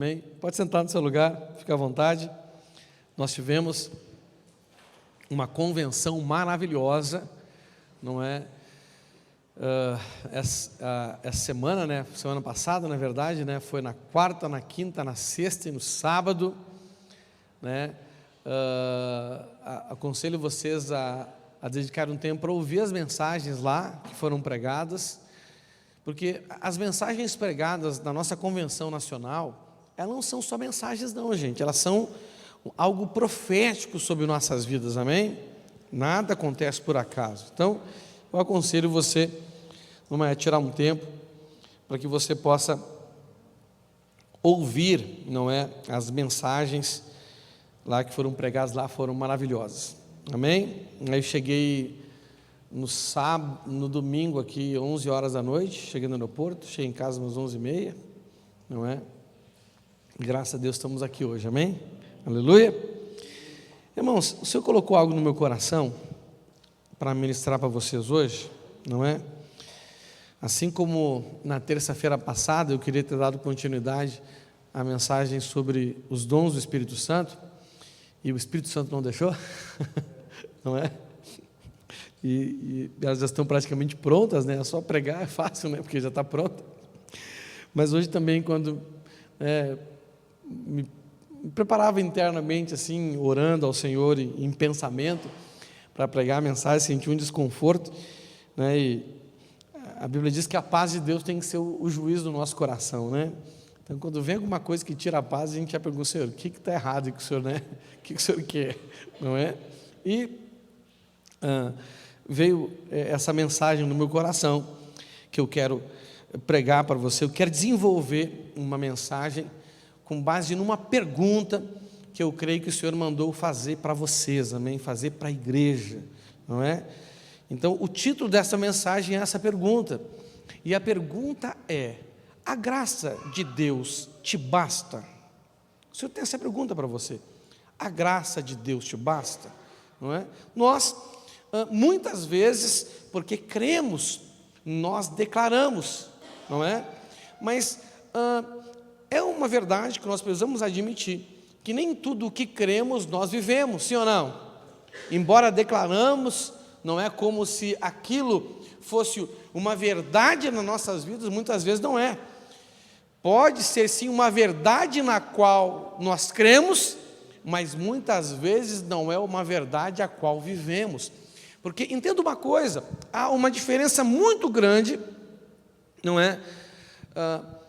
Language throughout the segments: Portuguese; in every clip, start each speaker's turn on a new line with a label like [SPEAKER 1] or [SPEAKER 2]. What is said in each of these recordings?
[SPEAKER 1] Amém? Pode sentar no seu lugar, fica à vontade. Nós tivemos uma convenção maravilhosa, não é? Essa semana, né? Semana passada, na verdade, né? Foi na quarta, na quinta, na sexta e no sábado, né? Aconselho vocês a dedicar um tempo para ouvir as mensagens lá que foram pregadas, porque as mensagens pregadas na nossa convenção nacional, elas não são só mensagens não, gente, elas são algo profético sobre nossas vidas, amém? Nada acontece por acaso. Então, eu aconselho você a tirar um tempo para que você possa ouvir, não é? As mensagens lá que foram pregadas lá foram maravilhosas, amém? Aí eu cheguei no domingo aqui, 11 horas da noite, cheguei no aeroporto, cheguei em casa às 11h30, não é? Graças a Deus estamos aqui hoje, amém? Aleluia. Irmãos, o Senhor colocou algo no meu coração para ministrar para vocês hoje, não é? Assim como na terça-feira passada eu queria ter dado continuidade à mensagem sobre os dons do Espírito Santo, e o Espírito Santo não deixou, não é? E elas já estão praticamente prontas, né? É só pregar, é fácil, né? Porque já está pronta. Mas hoje também, quando me preparava internamente, assim, orando ao Senhor em pensamento, para pregar a mensagem, senti um desconforto, né? E a Bíblia diz que a paz de Deus tem que ser o juízo do nosso coração, né? Então, quando vem alguma coisa que tira a paz, a gente já pergunta: Senhor, o que está errado com o Senhor, né? O que o Senhor quer, não é? E veio essa mensagem no meu coração, que eu quero pregar para você. Eu quero desenvolver uma mensagem com base numa pergunta que eu creio que o Senhor mandou fazer para vocês, amém? Fazer para a igreja, não é? Então, o título dessa mensagem é essa pergunta, e a pergunta é: a graça de Deus te basta? O Senhor tem essa pergunta para você: a graça de Deus te basta? Não é? Nós, muitas vezes, porque cremos, nós declaramos, não é? Mas é uma verdade que nós precisamos admitir, que nem tudo o que cremos nós vivemos, sim ou não? Embora declaramos, não é como se aquilo fosse uma verdade nas nossas vidas, muitas vezes não é. Pode ser sim uma verdade na qual nós cremos, mas muitas vezes não é uma verdade a qual vivemos. Porque, entenda uma coisa, há uma diferença muito grande, não é?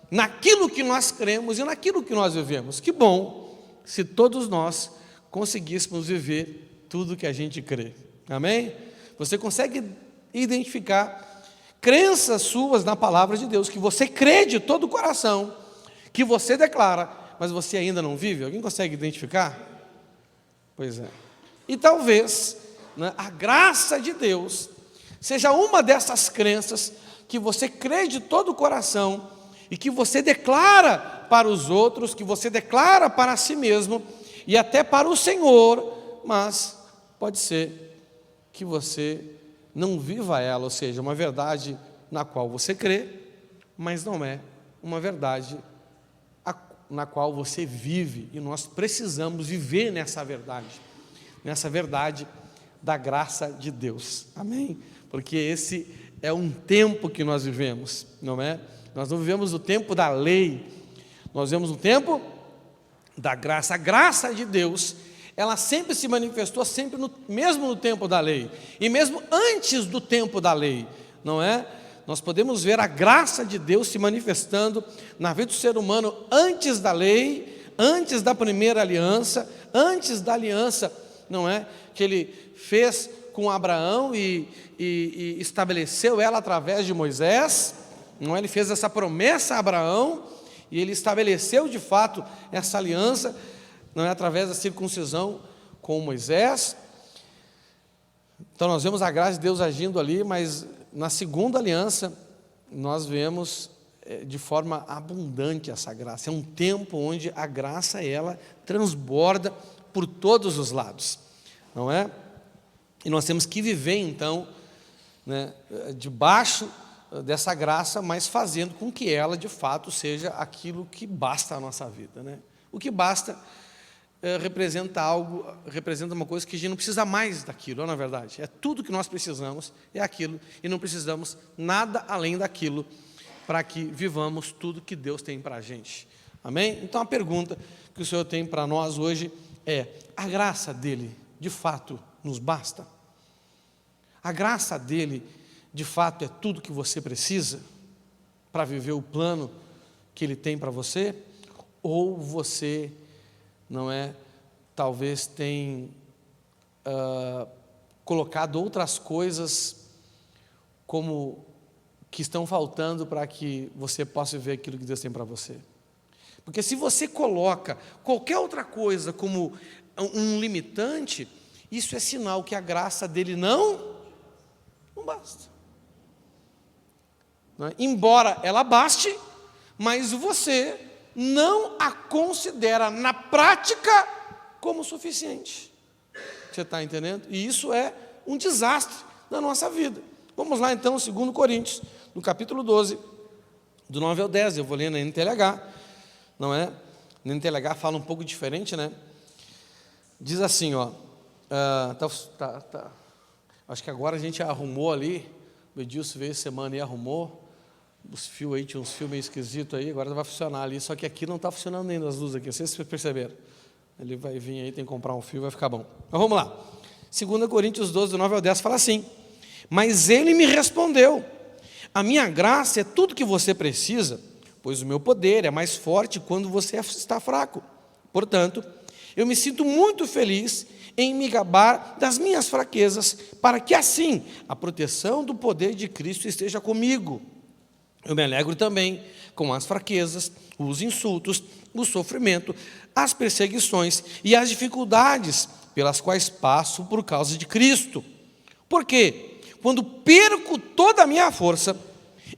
[SPEAKER 1] Naquilo que nós cremos e naquilo que nós vivemos. Que bom se todos nós conseguíssemos viver tudo que a gente crê, amém? Você consegue identificar crenças suas na palavra de Deus, que você crê de todo o coração, que você declara, mas você ainda não vive? Alguém consegue identificar? Pois é. E talvez, né, a graça de Deus seja uma dessas crenças que você crê de todo o coração e que você declara para os outros, que você declara para si mesmo e até para o Senhor, mas pode ser que você não viva ela, ou seja, uma verdade na qual você crê, mas não é uma verdade na qual você vive, e nós precisamos viver nessa verdade da graça de Deus, amém? Porque esse é um tempo que nós vivemos, não é? Nós não vivemos o tempo da lei, nós vivemos o tempo da graça. A graça de Deus, ela sempre se manifestou, sempre mesmo no tempo da lei, e mesmo antes do tempo da lei, não é? Nós podemos ver a graça de Deus se manifestando na vida do ser humano antes da lei, antes da primeira aliança, antes da aliança, não é? Que Ele fez com Abraão e estabeleceu ela através de Moisés, não é? Ele fez essa promessa a Abraão e Ele estabeleceu de fato essa aliança, não é? Através da circuncisão com Moisés. Então nós vemos a graça de Deus agindo ali, mas na segunda aliança nós vemos de forma abundante essa graça. É um tempo onde a graça, ela transborda por todos os lados, não é? E nós temos que viver então, né, debaixo dessa graça, mas fazendo com que ela, de fato, seja aquilo que basta à nossa vida, né? O que basta representa uma coisa que a gente não precisa mais daquilo, não é verdade? É tudo que nós precisamos, é aquilo, e não precisamos nada além daquilo para que vivamos tudo que Deus tem para a gente. Amém? Então a pergunta que o Senhor tem para nós hoje é: a graça dele, de fato, nos basta? A graça dele, de fato, é tudo que você precisa para viver o plano que ele tem para você? Ou você, talvez tem colocado outras coisas como que estão faltando para que você possa ver aquilo que Deus tem para você? Porque se você coloca qualquer outra coisa como um limitante, isso é sinal que a graça dele não basta. Não é? Embora ela baste, mas você não a considera na prática como suficiente. Você está entendendo? E isso é um desastre na nossa vida. Vamos lá então, 2 Coríntios, no capítulo 12, do 9 ao 10, eu vou ler na NTLH, não é? Na NTLH fala um pouco diferente, né? Diz assim, ó, acho que agora a gente arrumou ali, o Edilson veio essa semana e arrumou, os fios aí, tinha uns fios meio esquisitos aí, agora vai funcionar ali, só que aqui não está funcionando nem as luzes aqui, não sei se vocês perceberam. Ele vai vir aí, tem que comprar um fio, vai ficar bom. Mas vamos lá, 2 Coríntios 12, do 9 ao 10, fala assim: mas ele me respondeu: a minha graça é tudo que você precisa, pois o meu poder é mais forte quando você está fraco. Portanto, eu me sinto muito feliz em me gabar das minhas fraquezas, para que assim a proteção do poder de Cristo esteja comigo. Eu me alegro também com as fraquezas, os insultos, o sofrimento, as perseguições e as dificuldades pelas quais passo por causa de Cristo. Porque quando perco toda a minha força,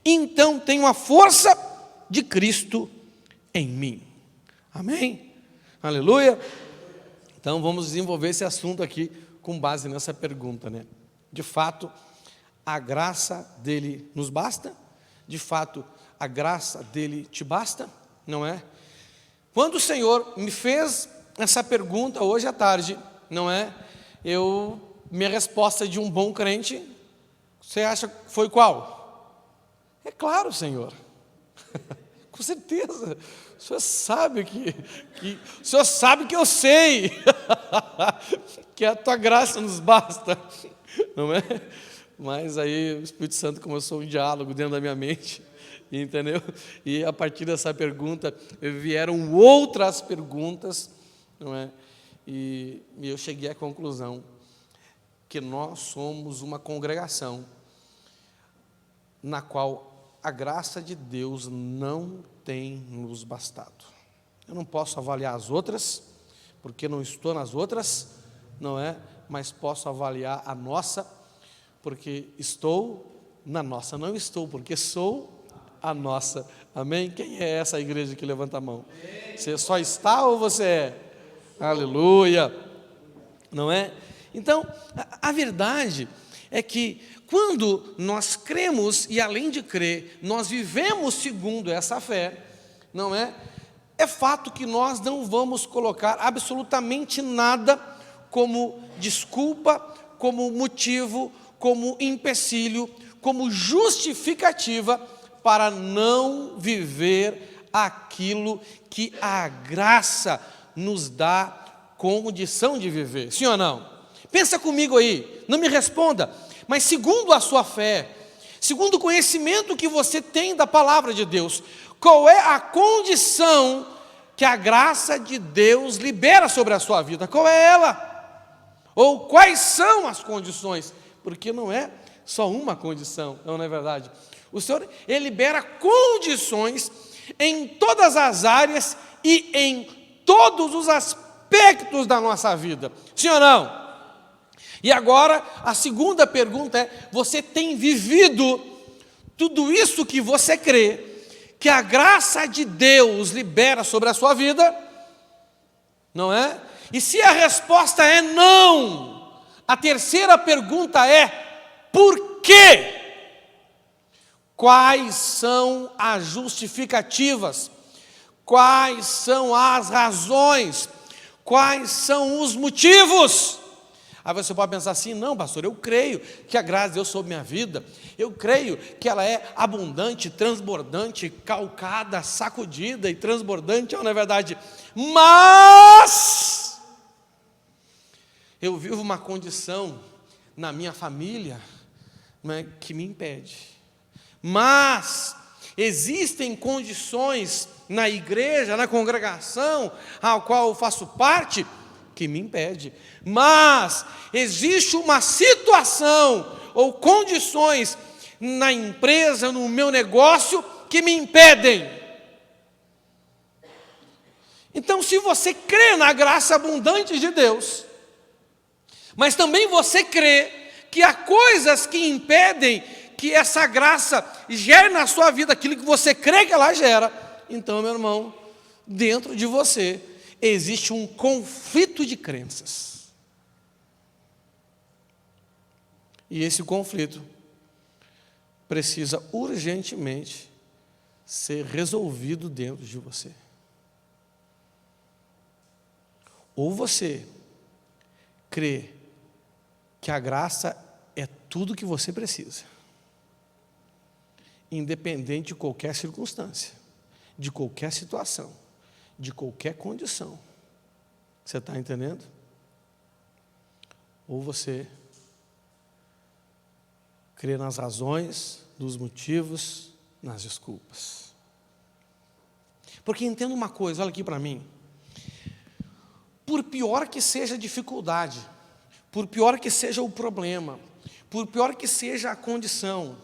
[SPEAKER 1] então tenho a força de Cristo em mim. Amém? Aleluia? Então vamos desenvolver esse assunto aqui com base nessa pergunta, né? De fato, a graça dele nos basta? De fato, a graça dele te basta? Não é? Quando o Senhor me fez essa pergunta hoje à tarde, não é? Minha resposta de um bom crente, você acha que foi qual? É claro, Senhor. Com certeza. O Senhor sabe o Senhor sabe que eu sei que a tua graça nos basta, não é? Mas aí o Espírito Santo começou um diálogo dentro da minha mente, entendeu? E a partir dessa pergunta vieram outras perguntas, não é? E eu cheguei à conclusão que nós somos uma congregação na qual a graça de Deus não tem nos bastado. Eu não posso avaliar as outras, porque não estou nas outras, não é? Mas posso avaliar a nossa, porque estou na nossa. Não estou, porque sou a nossa. Amém? Quem é essa igreja que levanta a mão? Você só está ou você é? Aleluia! Não é? Então, a verdade é que quando nós cremos e além de crer, nós vivemos segundo essa fé, não é? É fato que nós não vamos colocar absolutamente nada como desculpa, como motivo, como empecilho, como justificativa para não viver aquilo que a graça nos dá condição de viver. Sim ou não? Pensa comigo aí, não me responda, mas segundo a sua fé, segundo o conhecimento que você tem da palavra de Deus, qual é a condição que a graça de Deus libera sobre a sua vida? Qual é ela? Ou quais são as condições? Porque não é só uma condição, não é verdade? O Senhor, Ele libera condições em todas as áreas e em todos os aspectos da nossa vida. Sim ou não? E agora, a segunda pergunta é: você tem vivido tudo isso que você crê, que a graça de Deus libera sobre a sua vida? Não é? E se a resposta é não, a terceira pergunta é: por quê? quais são as justificativas, quais são as razões, quais são os motivos. Aí você pode pensar assim: não, pastor, eu creio que a graça de Deus sobre minha vida, eu creio que ela é abundante, transbordante, calcada, sacudida e transbordante, não é verdade? Mas eu vivo uma condição na minha família, né, que me impede. Mas existem condições na igreja, na congregação a qual eu faço parte, que me impede. Mas existe uma situação ou condições na empresa, no meu negócio, que me impedem. Então, se você crê na graça abundante de Deus, mas também você crê que há coisas que impedem que essa graça gere na sua vida aquilo que você crê que ela gera, então, meu irmão, dentro de você existe um conflito de crenças. E esse conflito precisa urgentemente ser resolvido dentro de você. Ou você crê que a graça é tudo que você precisa, independente de qualquer circunstância, de qualquer situação, de qualquer condição. Você está entendendo? Ou você crê nas razões, nos motivos, nas desculpas. Porque entenda uma coisa, olha aqui para mim. Por pior que seja a dificuldade, por pior que seja o problema, por pior que seja a condição,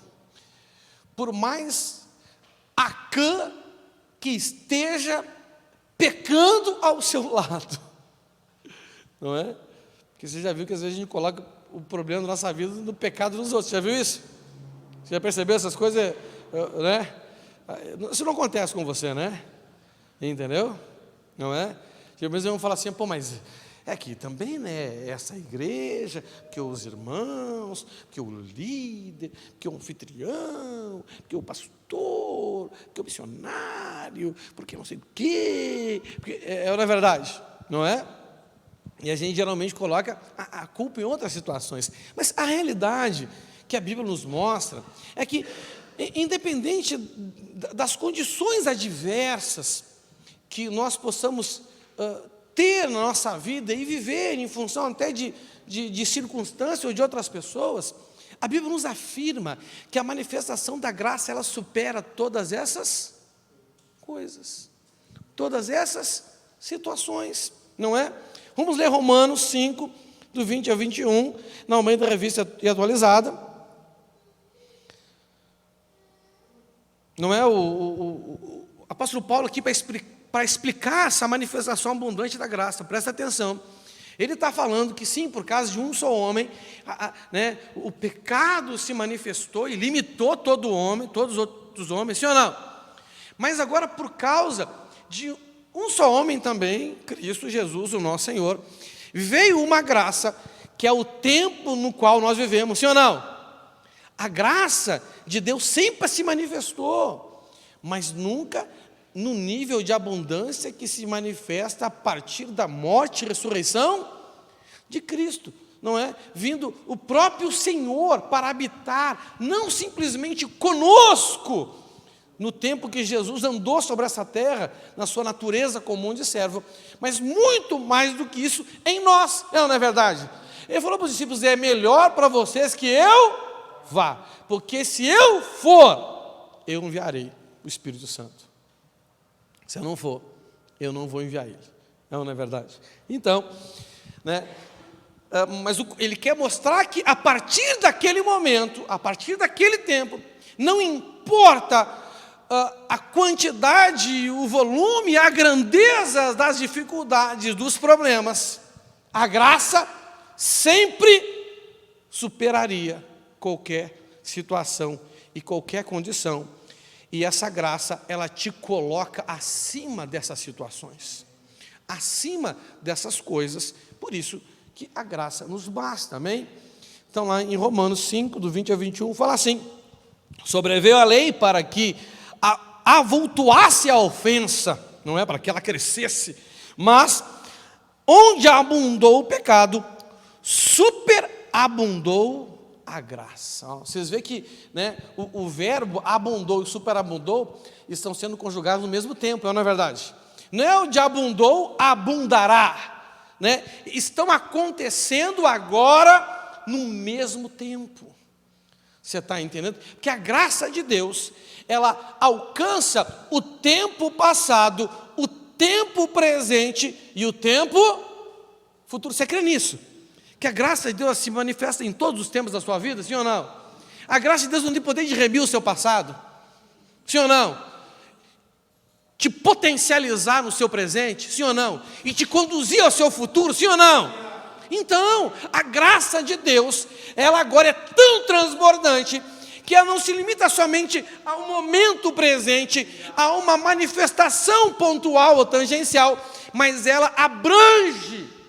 [SPEAKER 1] por mais acã que esteja pecando ao seu lado, não é? Porque você já viu que às vezes a gente coloca o problema da nossa vida no pecado dos outros, já viu isso? Você já percebeu essas coisas, né? Isso não acontece com você, né? Entendeu? Não é? Às vezes vão falar assim: pô, mas é aqui também, né? Essa igreja, que os irmãos, que o líder, que o anfitrião, que o pastor, que o missionário, porque não sei o quê, porque não é verdade, não é? E a gente geralmente coloca a culpa em outras situações. Mas a realidade que a Bíblia nos mostra é que, independente das condições adversas que nós possamos ter na nossa vida e viver em função até de circunstâncias ou de outras pessoas, a Bíblia nos afirma que a manifestação da graça, ela supera todas essas coisas, todas essas situações, não é? Vamos ler Romanos 5, do 20 ao 21, na Almeida Revista e Atualizada. Não é? O apóstolo Paulo aqui para explicar essa manifestação abundante da graça, presta atenção. Ele está falando que sim, por causa de um só homem, né, o pecado se manifestou e limitou todo homem, todos os outros homens, sim ou não? Mas agora, por causa de um só homem também, Cristo Jesus, o nosso Senhor, veio uma graça, que é o tempo no qual nós vivemos, sim ou não? A graça de Deus sempre se manifestou, mas nunca no nível de abundância que se manifesta a partir da morte e ressurreição de Cristo, não é? Vindo o próprio Senhor para habitar, não simplesmente conosco, no tempo que Jesus andou sobre essa terra, na sua natureza comum de servo, mas muito mais do que isso em nós, não é verdade? Ele falou para os discípulos: é melhor para vocês que eu vá, porque se eu for, eu enviarei o Espírito Santo. Se eu não for, eu não vou enviar ele, não é verdade? Então, né, mas ele quer mostrar que a partir daquele momento, a partir daquele tempo, não importa a quantidade, o volume, a grandeza das dificuldades, dos problemas, a graça sempre superaria qualquer situação e qualquer condição. E essa graça, ela te coloca acima dessas situações, acima dessas coisas. Por isso que a graça nos basta, amém? Então lá em Romanos 5, do 20 a 21, fala assim: Sobreveio a lei para que avultuasse a ofensa, não é? Para que ela crescesse. Mas, onde abundou o pecado, superabundou a graça. Vocês veem que, né, o verbo abundou e superabundou estão sendo conjugados no mesmo tempo, não é verdade? Não é onde abundou, abundará, né? Estão acontecendo agora no mesmo tempo. Você está entendendo? Porque a graça de Deus, ela alcança o tempo passado, o tempo presente e o tempo futuro. Você crê nisso? Que a graça de Deus se manifesta em todos os tempos da sua vida, sim ou não? A graça de Deus não tem poder de remir o seu passado, sim ou não? Te potencializar no seu presente, sim ou não? E te conduzir ao seu futuro, sim ou não? Então, a graça de Deus, ela agora é tão transbordante, que ela não se limita somente ao momento presente, a uma manifestação pontual ou tangencial, mas ela abrange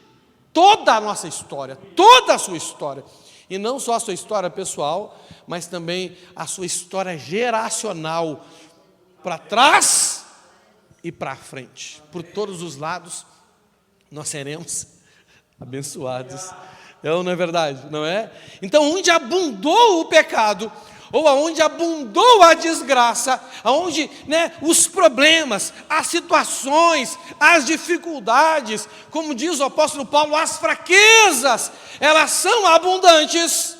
[SPEAKER 1] toda a nossa história, toda a sua história. E não só a sua história pessoal, mas também a sua história geracional, para trás e para frente. Por todos os lados, nós seremos abençoados. Não é verdade? Não é? Então, onde abundou o pecado, ou aonde abundou a desgraça, aonde, né, os problemas, as situações, as dificuldades, como diz o apóstolo Paulo, as fraquezas, elas são abundantes.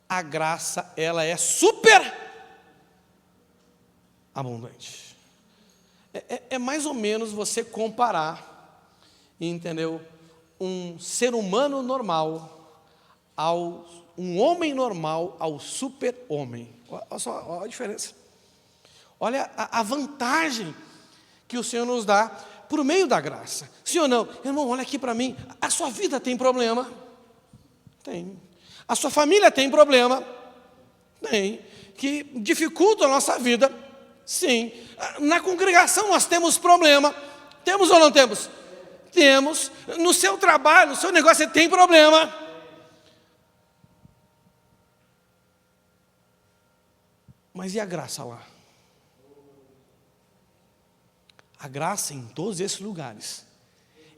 [SPEAKER 1] A graça, ela é super abundante. É mais ou menos você comparar, entendeu? Um ser humano normal um homem normal ao super-homem. Olha só, olha a diferença. Olha a vantagem que o Senhor nos dá por meio da graça. Sim ou não? Irmão, olha aqui para mim. A sua vida tem problema? Tem. A sua família tem problema? Tem. Que dificulta a nossa vida? Sim. Na congregação nós temos problema. Temos ou não temos? Temos. No seu trabalho, no seu negócio, você tem problema. Mas e a graça lá? A graça em todos esses lugares,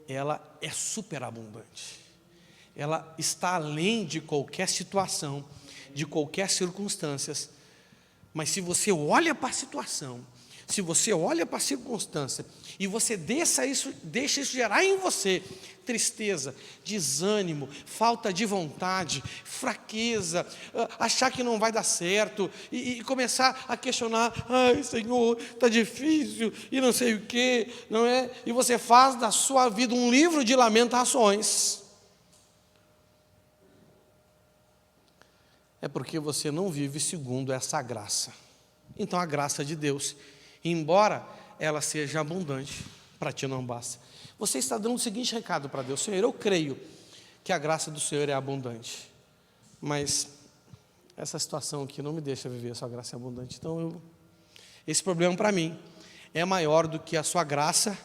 [SPEAKER 1] ela é superabundante. Ela está além de qualquer situação, de qualquer circunstância. Mas se você olha para a situação, se você olha para a circunstância e você deixa isso gerar em você tristeza, desânimo, falta de vontade, fraqueza, achar que não vai dar certo e começar a questionar, ai Senhor, está difícil e não sei o que, não é? E você faz da sua vida um livro de lamentações. É porque você não vive segundo essa graça. Então a graça de Deus, embora ela seja abundante, para ti não basta. Você está dando o seguinte recado para Deus: Senhor, eu creio que a graça do Senhor é abundante, mas essa situação aqui não me deixa viver a sua graça abundante. Então esse problema para mim é maior do que a sua graça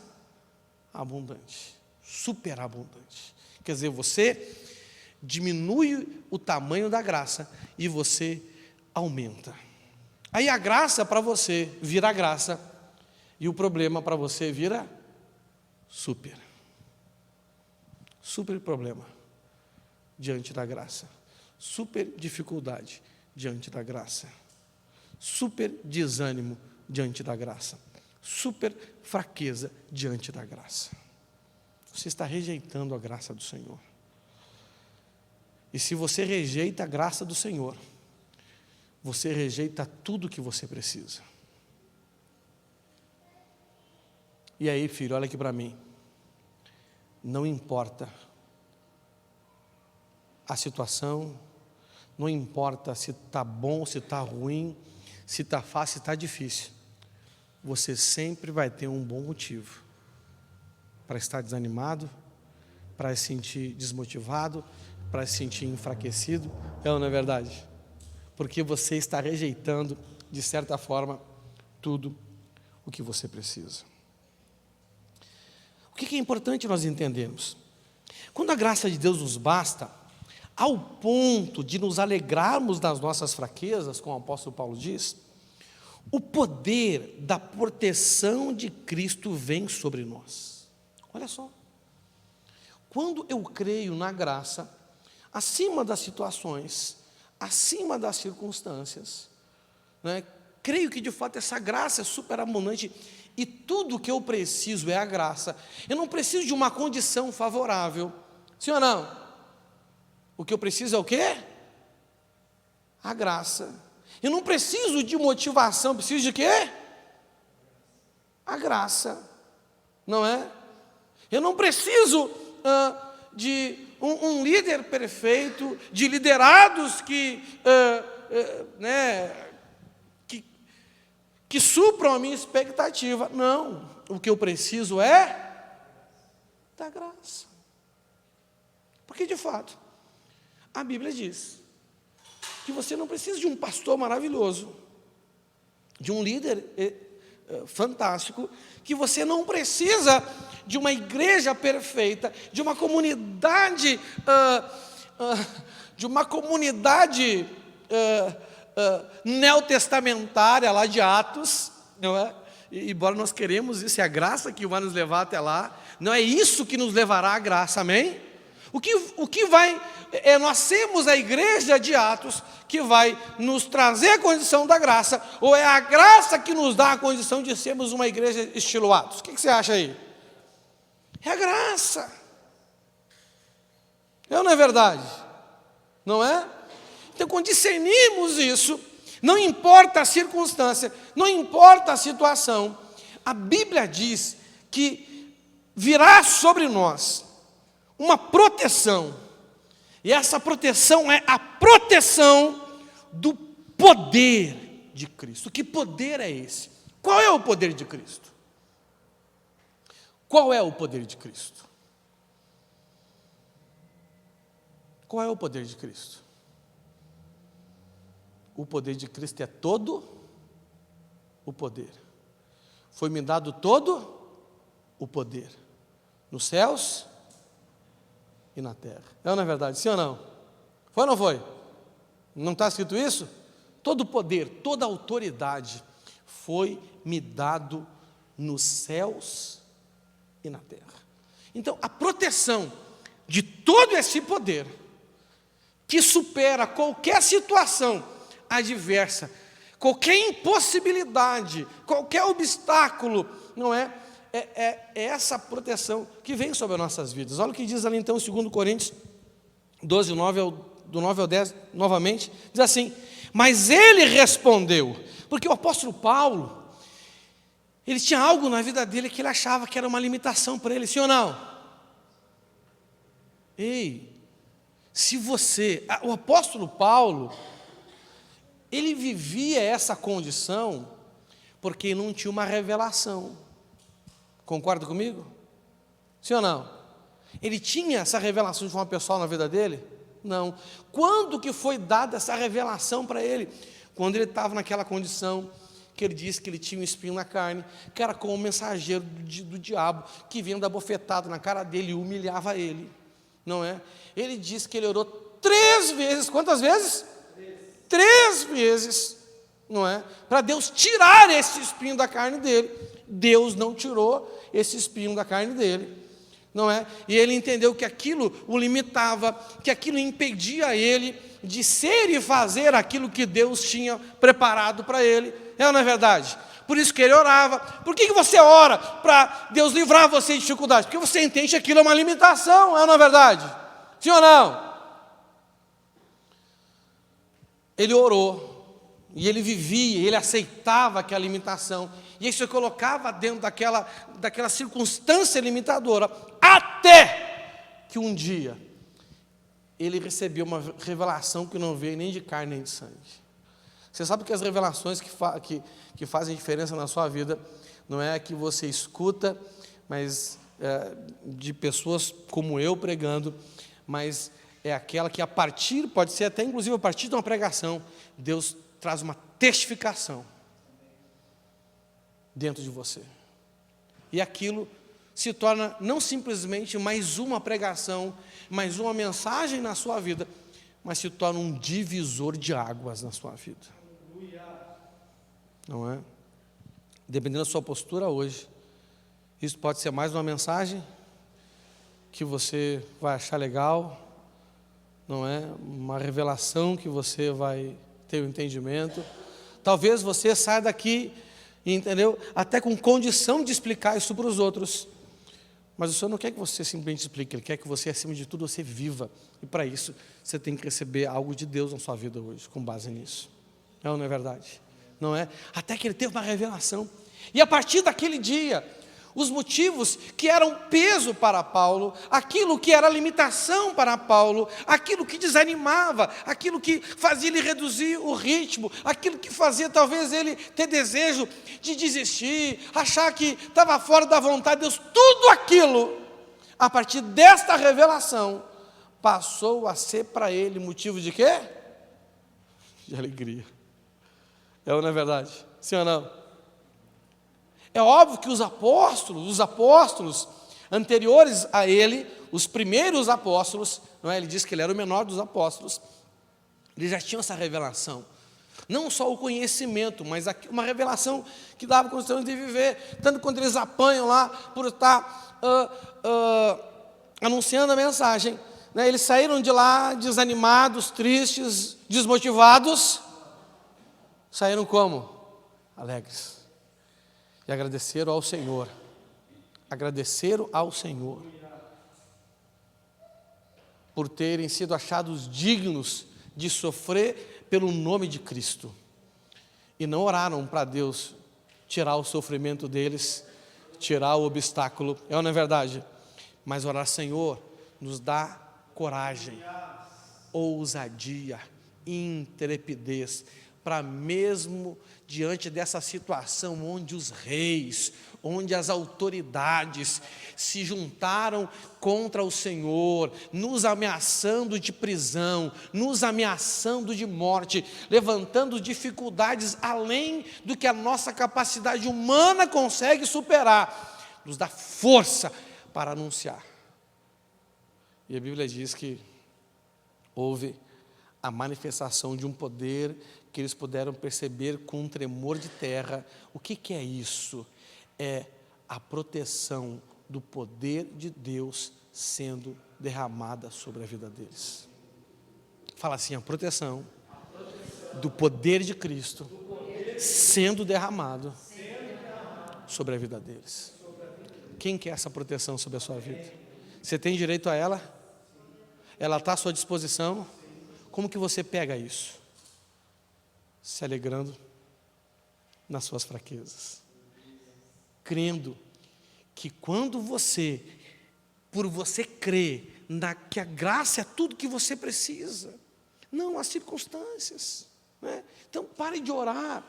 [SPEAKER 1] abundante, superabundante. Quer dizer, você diminui o tamanho da graça e você aumenta. Aí a graça para você vira graça e o problema para você vira super. Super problema diante da graça. Super dificuldade diante da graça. Super desânimo diante da graça. Super fraqueza diante da graça. Você está rejeitando a graça do Senhor. E se você rejeita a graça do Senhor, você rejeita tudo que você precisa. E aí, filho, olha aqui para mim. Não importa a situação, não importa se está bom, se está ruim, se está fácil, se está difícil. Você sempre vai ter um bom motivo para estar desanimado, para se sentir desmotivado, para se sentir enfraquecido. Não é verdade? Porque você está rejeitando, de certa forma, tudo o que você precisa. O que é importante nós entendermos? Quando a graça de Deus nos basta, ao ponto de nos alegrarmos das nossas fraquezas, como o apóstolo Paulo diz, o poder da proteção de Cristo vem sobre nós. Olha só. Quando eu creio na graça, acima das situações, acima das circunstâncias, né, creio que de fato essa graça é superabundante e tudo que eu preciso é a graça. Eu não preciso de uma condição favorável. Sim ou não? O que eu preciso é o quê? A graça. Eu não preciso de motivação, preciso de quê? A graça. Não é? Eu não preciso de um líder perfeito, de liderados que supram a minha expectativa. Não. O que eu preciso é da graça. Porque de fato, a Bíblia diz que você não precisa de um pastor maravilhoso, de um líder fantástico, que você não precisa de uma igreja perfeita, de uma comunidade, neotestamentária lá de Atos, não é? Embora nós queremos isso, é a graça que vai nos levar até lá, não é isso que nos levará à graça, amém? O que vai, nós sermos a igreja de Atos, que vai nos trazer a condição da graça, ou é a graça que nos dá a condição de sermos uma igreja estilo Atos? O que você acha aí? É a graça. Não é verdade? Não é? Então, quando discernimos isso, não importa a circunstância, não importa a situação, a Bíblia diz que virá sobre nós uma proteção, e essa proteção é a proteção do poder de Cristo. Que poder é esse? Qual é o poder de Cristo? Qual é o poder de Cristo? Qual é o poder de Cristo? O poder de Cristo é todo o poder. Foi-me dado todo o poder, nos céus e na terra. Não é verdade? Sim ou não? Foi ou não foi? Não está escrito isso? Todo o poder, toda a autoridade foi me dado nos céus e na terra. Então, a proteção de todo esse poder, que supera qualquer situação adversa, qualquer impossibilidade, qualquer obstáculo, não é? É essa proteção que vem sobre as nossas vidas. Olha o que diz ali então 2 Coríntios 12, do 9 ao 10, novamente, diz assim: mas ele respondeu, porque o apóstolo Paulo, ele tinha algo na vida dele que ele achava que era uma limitação para ele, sim ou não? Ei, o apóstolo Paulo, ele vivia essa condição porque não tinha uma revelação. Concorda comigo? Sim ou não? Ele tinha essa revelação de forma pessoal na vida dele? Não. Quando que foi dada essa revelação para ele? Quando ele estava naquela condição que ele disse que ele tinha um espinho na carne, que era como um mensageiro do diabo, que vinha dar bofetada na cara dele e humilhava ele, não é? Ele disse que ele orou 3 vezes, quantas vezes? 3 vezes, não é? Para Deus tirar esse espinho da carne dele. Deus não tirou esse espinho da carne dele, não é? E ele entendeu que aquilo o limitava, que aquilo impedia ele de ser e fazer aquilo que Deus tinha preparado para ele. É ou não é verdade? Por isso que ele orava. Por que você ora? Para Deus livrar você de dificuldades. Porque você entende que aquilo é uma limitação, é ou não é verdade? Sim ou não? Ele orou, e ele vivia, ele aceitava aquela limitação, e isso se colocava dentro daquela circunstância limitadora, até que um dia ele recebeu uma revelação que não veio nem de carne nem de sangue. Você sabe que as revelações que fazem diferença na sua vida não é a que você escuta, mas de pessoas como eu pregando, mas é aquela que pode ser até inclusive a partir de uma pregação, Deus traz uma testificação dentro de você. E aquilo se torna não simplesmente mais uma pregação, mais uma mensagem na sua vida, mas se torna um divisor de águas na sua vida. Não é? Dependendo da sua postura hoje, isso pode ser mais uma mensagem que você vai achar legal, não é? Uma revelação que você vai ter o entendimento. Talvez você saia daqui, entendeu? Até com condição de explicar isso para os outros. Mas o Senhor não quer que você simplesmente explique, Ele quer que você, acima de tudo, você viva. E para isso, você tem que receber algo de Deus na sua vida hoje, com base nisso. Não é verdade? Não é? Até que ele teve uma revelação. E a partir daquele dia, os motivos que eram peso para Paulo, aquilo que era limitação para Paulo, aquilo que desanimava, aquilo que fazia ele reduzir o ritmo, aquilo que fazia talvez ele ter desejo de desistir, achar que estava fora da vontade de Deus, tudo aquilo, a partir desta revelação, passou a ser para ele motivo de quê? De alegria. É ou não é verdade? Sim ou não? É óbvio que os apóstolos anteriores a ele, os primeiros apóstolos, não é? Ele diz que ele era o menor dos apóstolos, eles já tinham essa revelação. Não só o conhecimento, mas uma revelação que dava condições de viver. Tanto quando eles apanham lá por estar anunciando a mensagem, né? Eles saíram de lá desanimados, tristes, desmotivados. Saíram como? Alegres. E agradeceram ao Senhor. Agradeceram ao Senhor por terem sido achados dignos de sofrer pelo nome de Cristo. E não oraram para Deus tirar o sofrimento deles, tirar o obstáculo. É ou não é verdade? Mas orar, Senhor, nos dá coragem, ousadia, intrepidez, para mesmo diante dessa situação onde os reis, onde as autoridades se juntaram contra o Senhor, nos ameaçando de prisão, nos ameaçando de morte, levantando dificuldades além do que a nossa capacidade humana consegue superar, nos dá força para anunciar. E a Bíblia diz que houve a manifestação de um poder que eles puderam perceber com um tremor de terra. O que é isso? É a proteção do poder de Deus sendo derramada sobre a vida deles. Fala assim, a proteção do poder de Cristo sendo derramado sobre a vida deles. Quem quer essa proteção sobre a sua vida? Você tem direito a ela? Ela está à sua disposição? Como que você pega isso? Se alegrando nas suas fraquezas, crendo que quando você, por você crer que a graça é tudo que você precisa, não as circunstâncias, né? Então pare de orar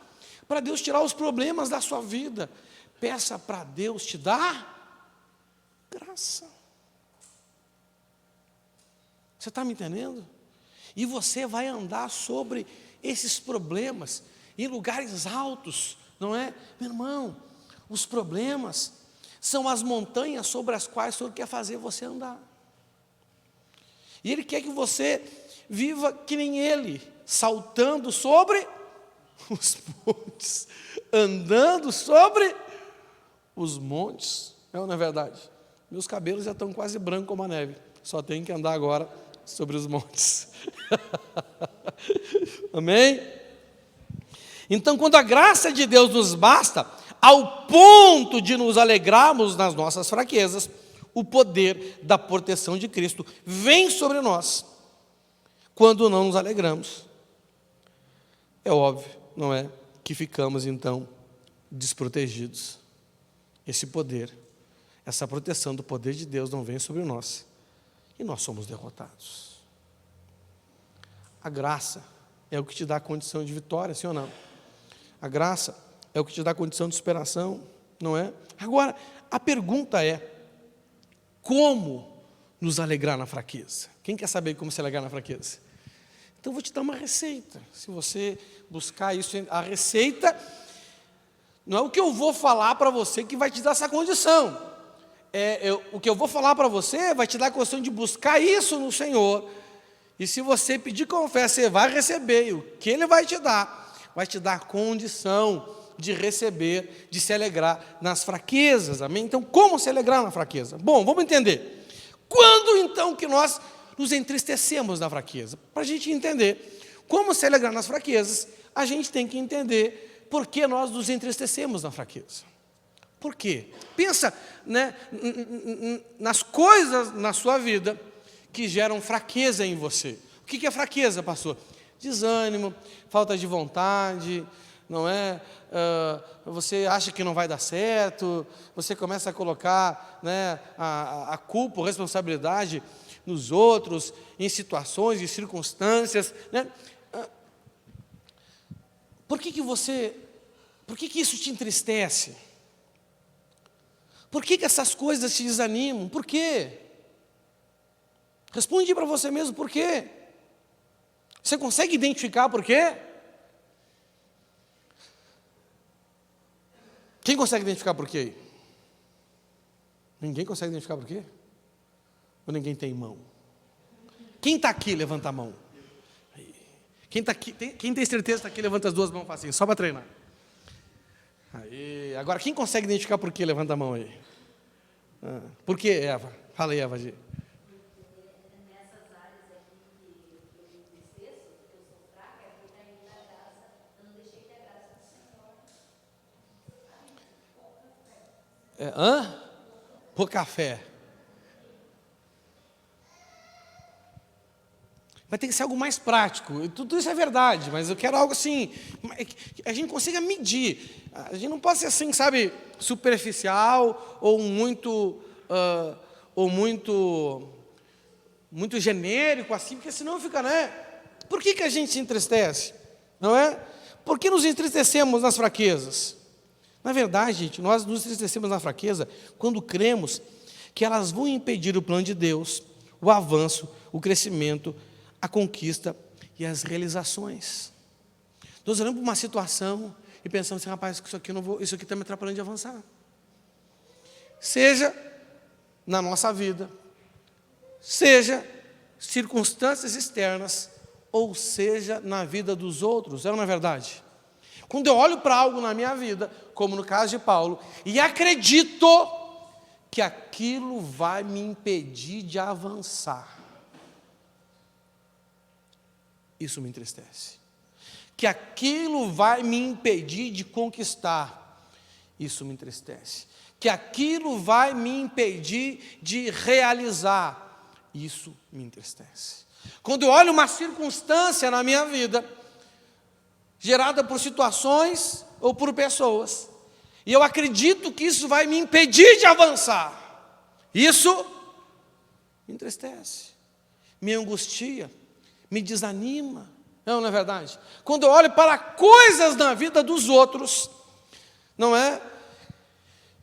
[SPEAKER 1] para Deus tirar os problemas da sua vida, peça para Deus te dar graça. Você está me entendendo? E você vai andar sobre esses problemas em lugares altos, não é? Meu irmão, os problemas são as montanhas sobre as quais o Senhor quer fazer você andar. E Ele quer que você viva que nem Ele, saltando sobre os montes, andando sobre os montes. Não é verdade? Meus cabelos já estão quase brancos como a neve, só tenho que andar agora sobre os montes. Amém? Então, quando a graça de Deus nos basta, ao ponto de nos alegrarmos nas nossas fraquezas, o poder da proteção de Cristo vem sobre nós, quando não nos alegramos. É óbvio, não é? Que ficamos, então, desprotegidos. Esse poder, essa proteção do poder de Deus não vem sobre nós, e nós somos derrotados. A graça é o que te dá a condição de vitória, sim ou não? A graça é o que te dá a condição de superação, não é? Agora, a pergunta é, como nos alegrar na fraqueza? Quem quer saber como se alegrar na fraqueza? Então, eu vou te dar uma receita. Se você buscar isso, a receita não é o que eu vou falar para você que vai te dar essa condição. O que eu vou falar para você vai te dar a condição de buscar isso no Senhor E se você pedir com fé, você vai receber. E o que Ele vai te dar? Vai te dar condição de receber, de se alegrar nas fraquezas. Amém? Então, como se alegrar na fraqueza? Bom, vamos entender. Quando então que nós nos entristecemos na fraqueza? Para a gente entender como se alegrar nas fraquezas, a gente tem que entender por que nós nos entristecemos na fraqueza. Por quê? Pensa, né, nas coisas na sua vida que geram fraqueza em você. O que é fraqueza, pastor? Desânimo, falta de vontade, não é? Você acha que não vai dar certo, você começa a colocar, né, a culpa, a responsabilidade nos outros, em situações e circunstâncias, né? Por que isso te entristece? Por que essas coisas te desanimam? Por quê? Responde para você mesmo por quê. Você consegue identificar por quê? Quem consegue identificar por quê? Ninguém consegue identificar por quê? Ou ninguém tem mão? Quem está aqui, levanta a mão. Quem está aqui, quem tem certeza que está aqui, levanta as duas mãos facinho, só para treinar. Aí, agora, quem consegue identificar por quê? Levanta a mão aí. Por que, Eva? Fala aí, Eva. Pouca fé. Vai ter que ser algo mais prático. Tudo isso é verdade, mas eu quero algo assim, a gente consiga medir. A gente não pode ser assim, sabe, superficial ou muito genérico assim, porque senão fica, né? Por que a gente se entristece? Não é? Por que nos entristecemos nas fraquezas? Na verdade, gente, nós nos entristecemos na fraqueza quando cremos que elas vão impedir o plano de Deus, o avanço, o crescimento, a conquista e as realizações. Nós olhamos para uma situação e pensamos assim, rapaz, isso aqui está me atrapalhando de avançar. Seja na nossa vida, seja circunstâncias externas, ou seja na vida dos outros, não é verdade? Quando eu olho para algo na minha vida, como no caso de Paulo, e acredito que aquilo vai me impedir de avançar, isso me entristece. Que aquilo vai me impedir de conquistar, isso me entristece. Que aquilo vai me impedir de realizar, isso me entristece. Quando eu olho uma circunstância na minha vida, gerada por situações ou por pessoas, e eu acredito que isso vai me impedir de avançar, isso me entristece, me angustia, me desanima, não é verdade? Quando eu olho para coisas na vida dos outros, não é?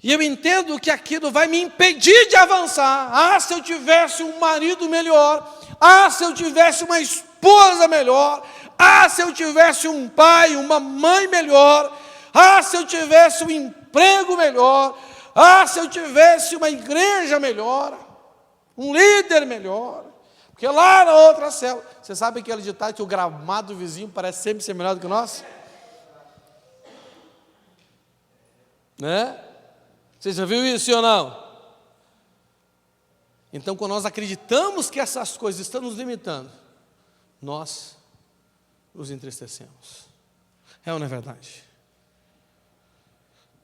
[SPEAKER 1] E eu entendo que aquilo vai me impedir de avançar. Se eu tivesse um marido melhor, se eu tivesse uma esposa melhor, se eu tivesse um pai, uma mãe melhor, se eu tivesse um emprego melhor, se eu tivesse uma igreja melhor, um líder melhor, porque lá na outra célula, você sabe aquele ditado que o gramado do vizinho parece sempre ser melhor do que o nosso? Né? Você já viu isso, sim ou não? Então, quando nós acreditamos que essas coisas estão nos limitando, nós nos entristecemos. É ou não é verdade?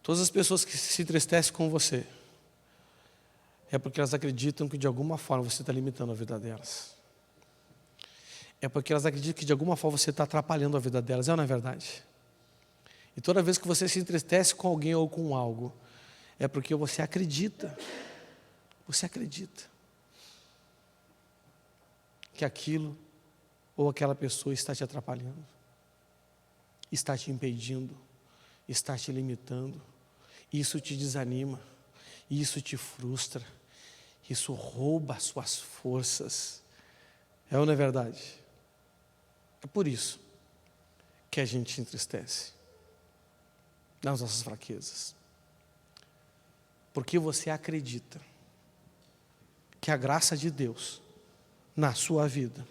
[SPEAKER 1] Todas as pessoas que se entristecem com você, é porque elas acreditam que de alguma forma você está limitando a vida delas. É porque elas acreditam que de alguma forma você está atrapalhando a vida delas. É ou não é verdade? E toda vez que você se entristece com alguém ou com algo, é porque você acredita que aquilo ou aquela pessoa está te atrapalhando, está te impedindo, está te limitando. Isso te desanima, isso te frustra, isso rouba as suas forças. É ou não é verdade? É por isso que a gente se entristece nas nossas fraquezas. Porque você acredita que a graça de Deus na sua vida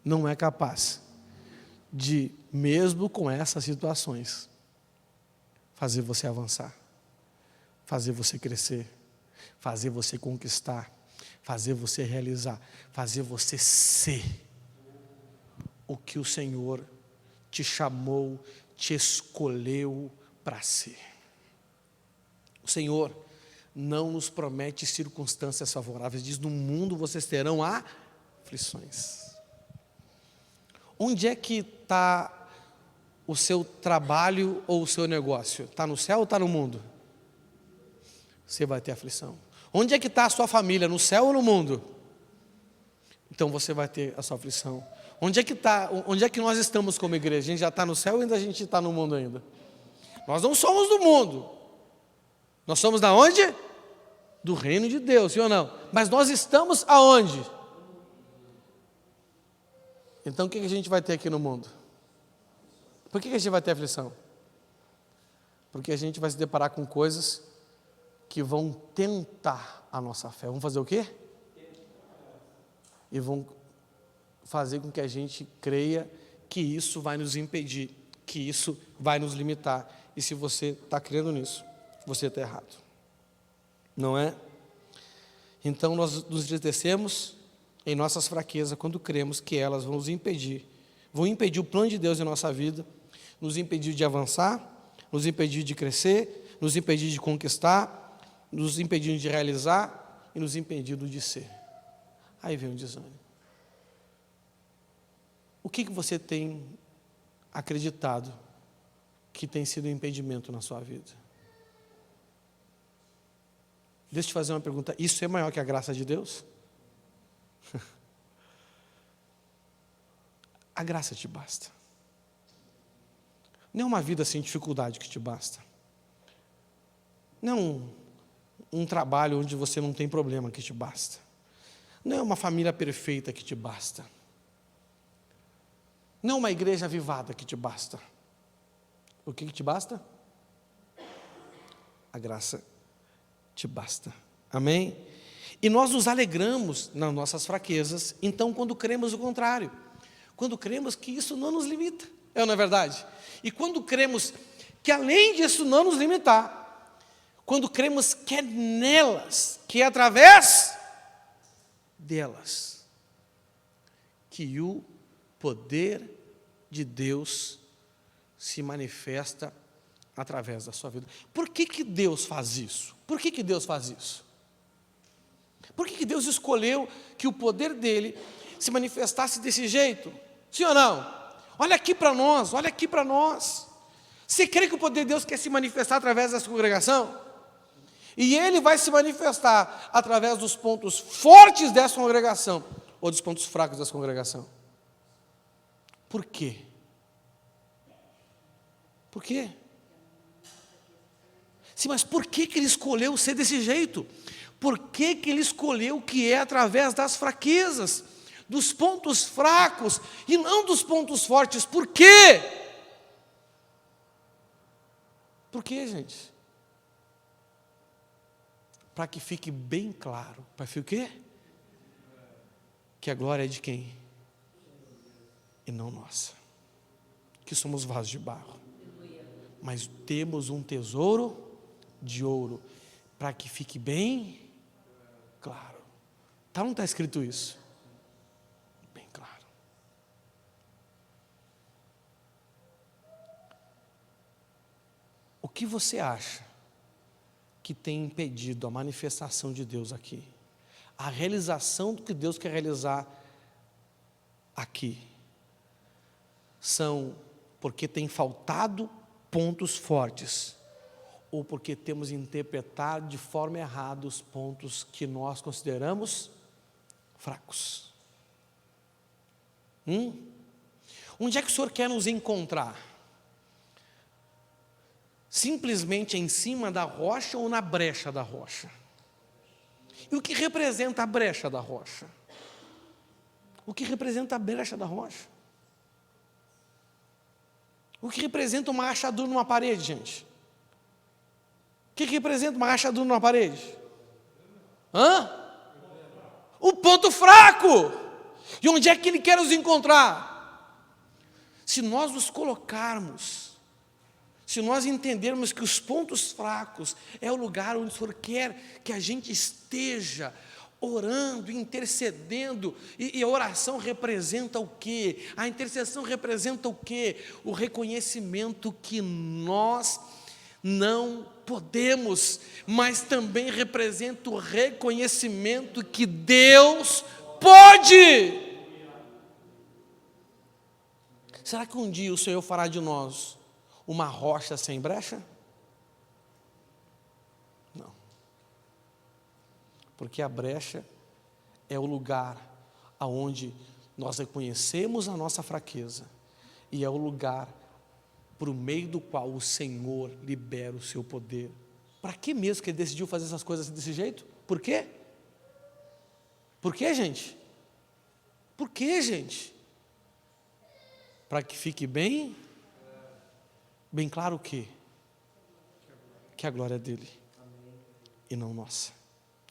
[SPEAKER 1] não é capaz de, mesmo com essas situações, fazer você avançar, fazer você crescer, fazer você conquistar, fazer você realizar, fazer você ser o que o Senhor te chamou, te escolheu para ser. O Senhor não nos promete circunstâncias favoráveis, diz: no mundo vocês terão aflições. Onde é que está o seu trabalho ou o seu negócio? Está no céu ou está no mundo? Você vai ter aflição. Onde é que está a sua família? No céu ou no mundo? Então você vai ter a sua aflição. Onde é que nós estamos como igreja? A gente já está no céu ou ainda a gente está no mundo ainda? Nós não somos do mundo. Nós somos da onde? Do reino de Deus, sim ou não? Mas nós estamos aonde? Então o que a gente vai ter aqui no mundo? Por que a gente vai ter aflição? Porque a gente vai se deparar com coisas que vão tentar a nossa fé. Vão fazer o quê? E vão fazer com que a gente creia que isso vai nos impedir, que isso vai nos limitar. E se você está crendo nisso, você está errado. Não é? Então nós nos entristecemos em nossas fraquezas quando cremos que elas vão nos impedir, vão impedir o plano de Deus em nossa vida, nos impedir de avançar, nos impedir de crescer, nos impedir de conquistar, nos impedir de realizar e nos impedir de ser. Aí vem o desânimo. O que você tem acreditado que tem sido um impedimento na sua vida? Deixa eu te fazer uma pergunta: isso é maior que a graça de Deus? A graça te basta. Não é uma vida sem dificuldade que te basta. Não um trabalho onde você não tem problema que te basta. Não é uma família perfeita que te basta. Não é uma igreja avivada que te basta. O que te basta? A graça te basta. Amém? E nós nos alegramos nas nossas fraquezas, então, quando cremos o contrário. Quando cremos que isso não nos limita. Não é verdade? E quando cremos que além disso não nos limitar, quando cremos que é nelas, que é através delas, que o poder de Deus se manifesta através da sua vida. Por que Deus faz isso? Por que Deus faz isso? Por que Deus escolheu que o poder dele se manifestasse desse jeito? Sim ou não? Olha aqui para nós, olha aqui para nós. Você crê que o poder de Deus quer se manifestar através dessa congregação? E ele vai se manifestar através dos pontos fortes dessa congregação ou dos pontos fracos dessa congregação. Por quê? Por quê? Sim, mas por que ele escolheu ser desse jeito? Por que ele escolheu que é através das fraquezas, dos pontos fracos e não dos pontos fortes? Por quê? Por quê, gente? Para que fique bem claro. Para que o quê? Que a glória é de quem? E não nossa. Que somos vasos de barro. Mas temos um tesouro de ouro. Para que fique bem claro. Tá, não está escrito isso? Bem claro. O que você acha que tem impedido a manifestação de Deus aqui? A realização do que Deus quer realizar aqui? São porque tem faltado pontos fortes, ou porque temos interpretado de forma errada os pontos que nós consideramos fracos? Onde é que o Senhor quer nos encontrar? Simplesmente em cima da rocha ou na brecha da rocha? E o que representa a brecha da rocha? O que representa a brecha da rocha? O que representa uma rachadura numa parede, gente? O que representa uma rachadura numa parede? O ponto fraco. De onde é que Ele quer nos encontrar? Se nós nos colocarmos, se nós entendermos que os pontos fracos é o lugar onde o Senhor quer que a gente esteja orando, intercedendo, e a oração representa o quê? A intercessão representa o quê? O reconhecimento que nós não podemos, mas também representa o reconhecimento que Deus pode. Será que um dia o Senhor fará de nós uma rocha sem brecha? Não. Porque a brecha é o lugar aonde nós reconhecemos a nossa fraqueza e é o lugar por meio do qual o Senhor libera o seu poder. Para que mesmo que Ele decidiu fazer essas coisas desse jeito? Por quê? Por quê, gente? Por quê, gente? Para que fique bem claro o quê? Que a glória é dele e não nossa.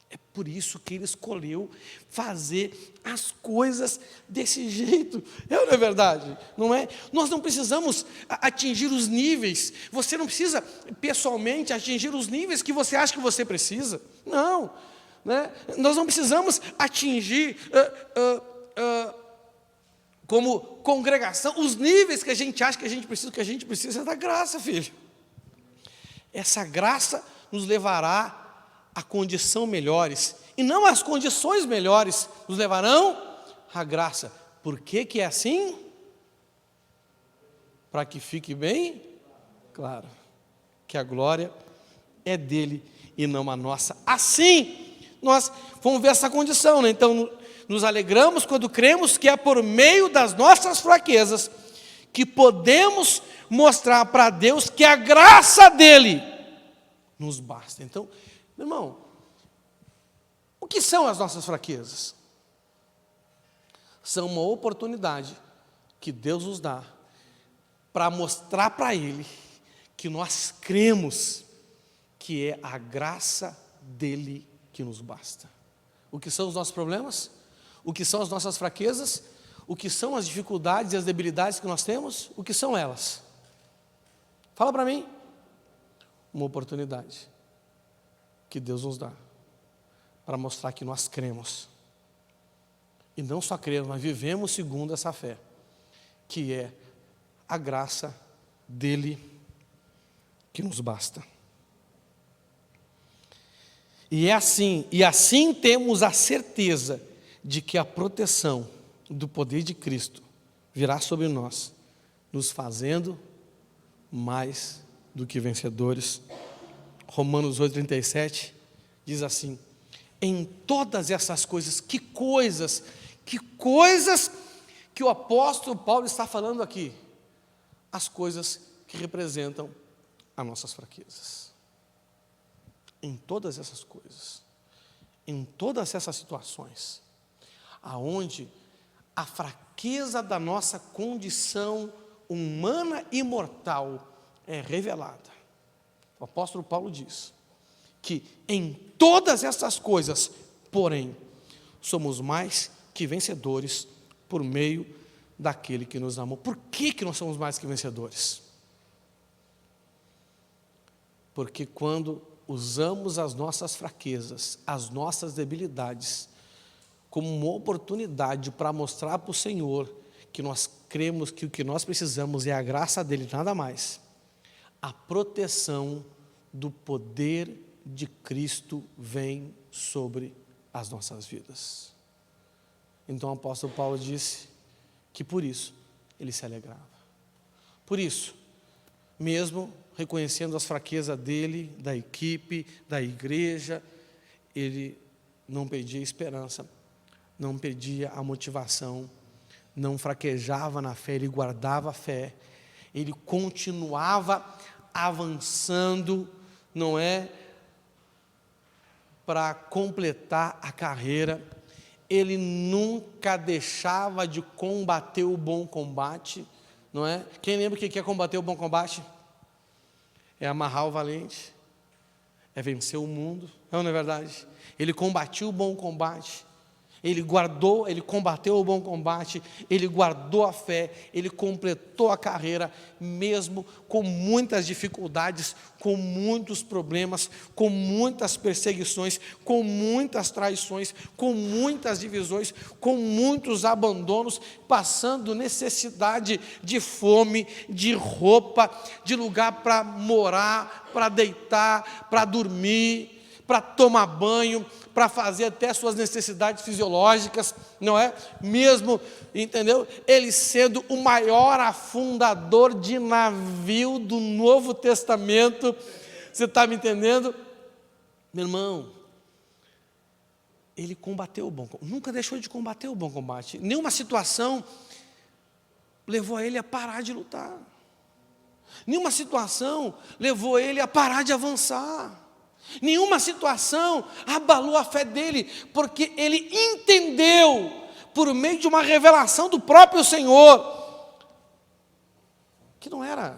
[SPEAKER 1] É por isso que Ele escolheu fazer as coisas desse jeito. Não é verdade? Não é? Nós não precisamos atingir os níveis. Você não precisa pessoalmente atingir os níveis que você acha que você precisa. Não. Né? Nós não precisamos atingir como congregação os níveis que a gente acha que a gente precisa. O que a gente precisa é da graça, filho. Essa graça nos levará a condição melhores, e não as condições melhores nos levarão à graça. Por que que é assim? Para que fique bem claro que a glória é dele e não a nossa. Assim, nós vamos ver essa condição, né? Então, nos alegramos quando cremos que é por meio das nossas fraquezas que podemos mostrar para Deus que a graça dele nos basta. Então, meu irmão, o que são as nossas fraquezas? São uma oportunidade que Deus nos dá para mostrar para Ele que nós cremos que é a graça dele que nos basta. O que são os nossos problemas? O que são as nossas fraquezas? O que são as dificuldades e as debilidades que nós temos? O que são elas? Fala para mim. Uma oportunidade que Deus nos dá para mostrar que nós cremos. E não só cremos, mas vivemos segundo essa fé, que é a graça dele que nos basta. E assim temos a certeza de que a proteção do poder de Cristo virá sobre nós, nos fazendo mais do que vencedores. Romanos 8,37 diz assim: em todas essas coisas, que coisas que o apóstolo Paulo está falando aqui? As coisas que representam as nossas fraquezas. Em todas essas coisas, em todas essas situações, aonde a fraqueza da nossa condição humana e mortal é revelada. O apóstolo Paulo diz que em todas essas coisas, porém, somos mais que vencedores por meio daquele que nos amou. Por que nós somos mais que vencedores? Porque quando usamos as nossas fraquezas, as nossas debilidades, como uma oportunidade para mostrar para o Senhor que nós cremos que o que nós precisamos é a graça dele, nada mais, a proteção do poder de Cristo vem sobre as nossas vidas. Então o apóstolo Paulo disse que por isso ele se alegrava. Por isso, mesmo reconhecendo as fraquezas dele, da equipe, da igreja, ele não perdia a esperança, não perdia a motivação, não fraquejava na fé, ele guardava a fé, ele continuava avançando, não é? Para completar a carreira. Ele nunca deixava de combater o bom combate, não é? Quem lembra o que é combater o bom combate? É amarrar o valente, é vencer o mundo, não é verdade? Ele combatia o bom combate, Ele guardou, ele combateu o bom combate, ele guardou a fé, ele completou a carreira, mesmo com muitas dificuldades, com muitos problemas, com muitas perseguições, com muitas traições, com muitas divisões, com muitos abandonos, passando necessidade de fome, de roupa, de lugar para morar, para deitar, para dormir, para tomar banho, para fazer até suas necessidades fisiológicas, não é? Mesmo, entendeu? Ele sendo o maior afundador de navio do Novo Testamento, você está me entendendo? Meu irmão, ele combateu o bom combate, nunca deixou de combater o bom combate, nenhuma situação levou ele a parar de lutar, nenhuma situação levou ele a parar de avançar, nenhuma situação abalou a fé dele, porque ele entendeu, por meio de uma revelação do próprio Senhor, que não era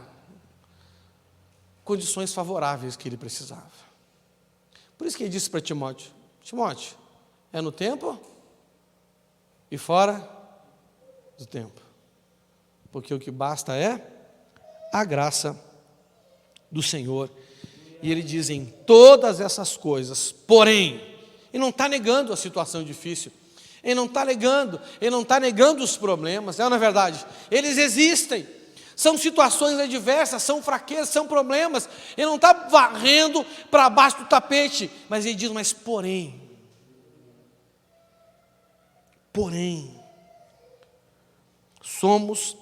[SPEAKER 1] condições favoráveis que ele precisava. Por isso que ele disse para Timóteo: Timóteo, é no tempo e fora do tempo, porque o que basta é a graça do Senhor. E ele diz: em todas essas coisas, porém, ele não está negando a situação difícil, ele não está negando os problemas, não é verdade? Eles existem, são situações adversas, são fraquezas, são problemas, ele não está varrendo para baixo do tapete, mas ele diz: mas porém, somos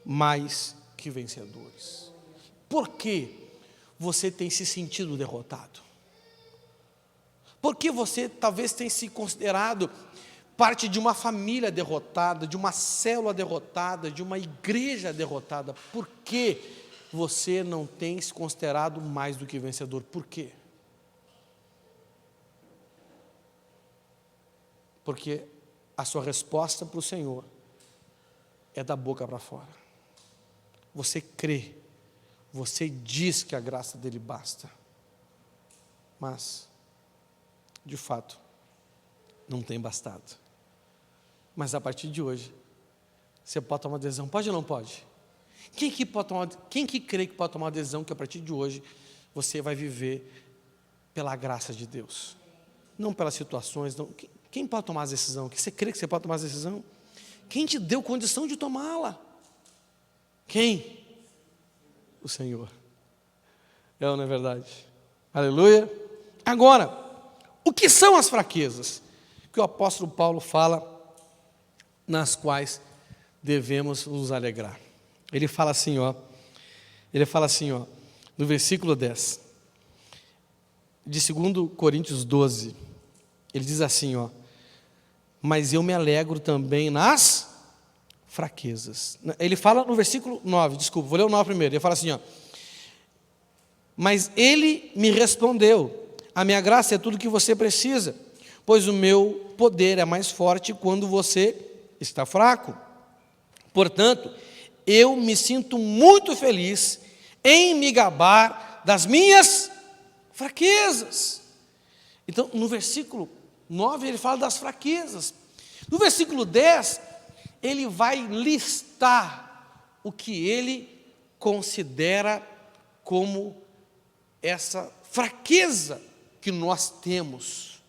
[SPEAKER 1] mais que vencedores. Por quê? Você tem se sentido derrotado? Porque você talvez tenha se considerado parte de uma família derrotada, de uma célula derrotada, de uma igreja derrotada. Por que você não tem se considerado mais do que vencedor? Por quê? Porque a sua resposta para o Senhor é da boca para fora. Você crê, você diz que a graça dele basta, mas, de fato, não tem bastado. Mas a partir de hoje, você pode tomar uma decisão, pode ou não pode? Quem que crê que pode tomar uma decisão que a partir de hoje você vai viver pela graça de Deus? Não pelas situações, não. Quem pode tomar a decisão? Você crê que você pode tomar a decisão? Quem te deu condição de tomá-la? Quem? O Senhor. É ou não é verdade? Aleluia. Agora, o que são as fraquezas que o apóstolo Paulo fala, nas quais devemos nos alegrar? Ele fala assim, no versículo 10 de 2 Coríntios 12, ele diz assim, mas eu me alegro também nas fraquezas. Ele fala no versículo 9, desculpa, vou ler o 9 primeiro. Ele fala assim, mas ele me respondeu: a minha graça é tudo que você precisa, pois o meu poder é mais forte quando você está fraco. Portanto, eu me sinto muito feliz em me gabar das minhas fraquezas. Então, no versículo 9, ele fala das fraquezas. No versículo 10, ele vai listar o que ele considera como essa fraqueza que nós temos.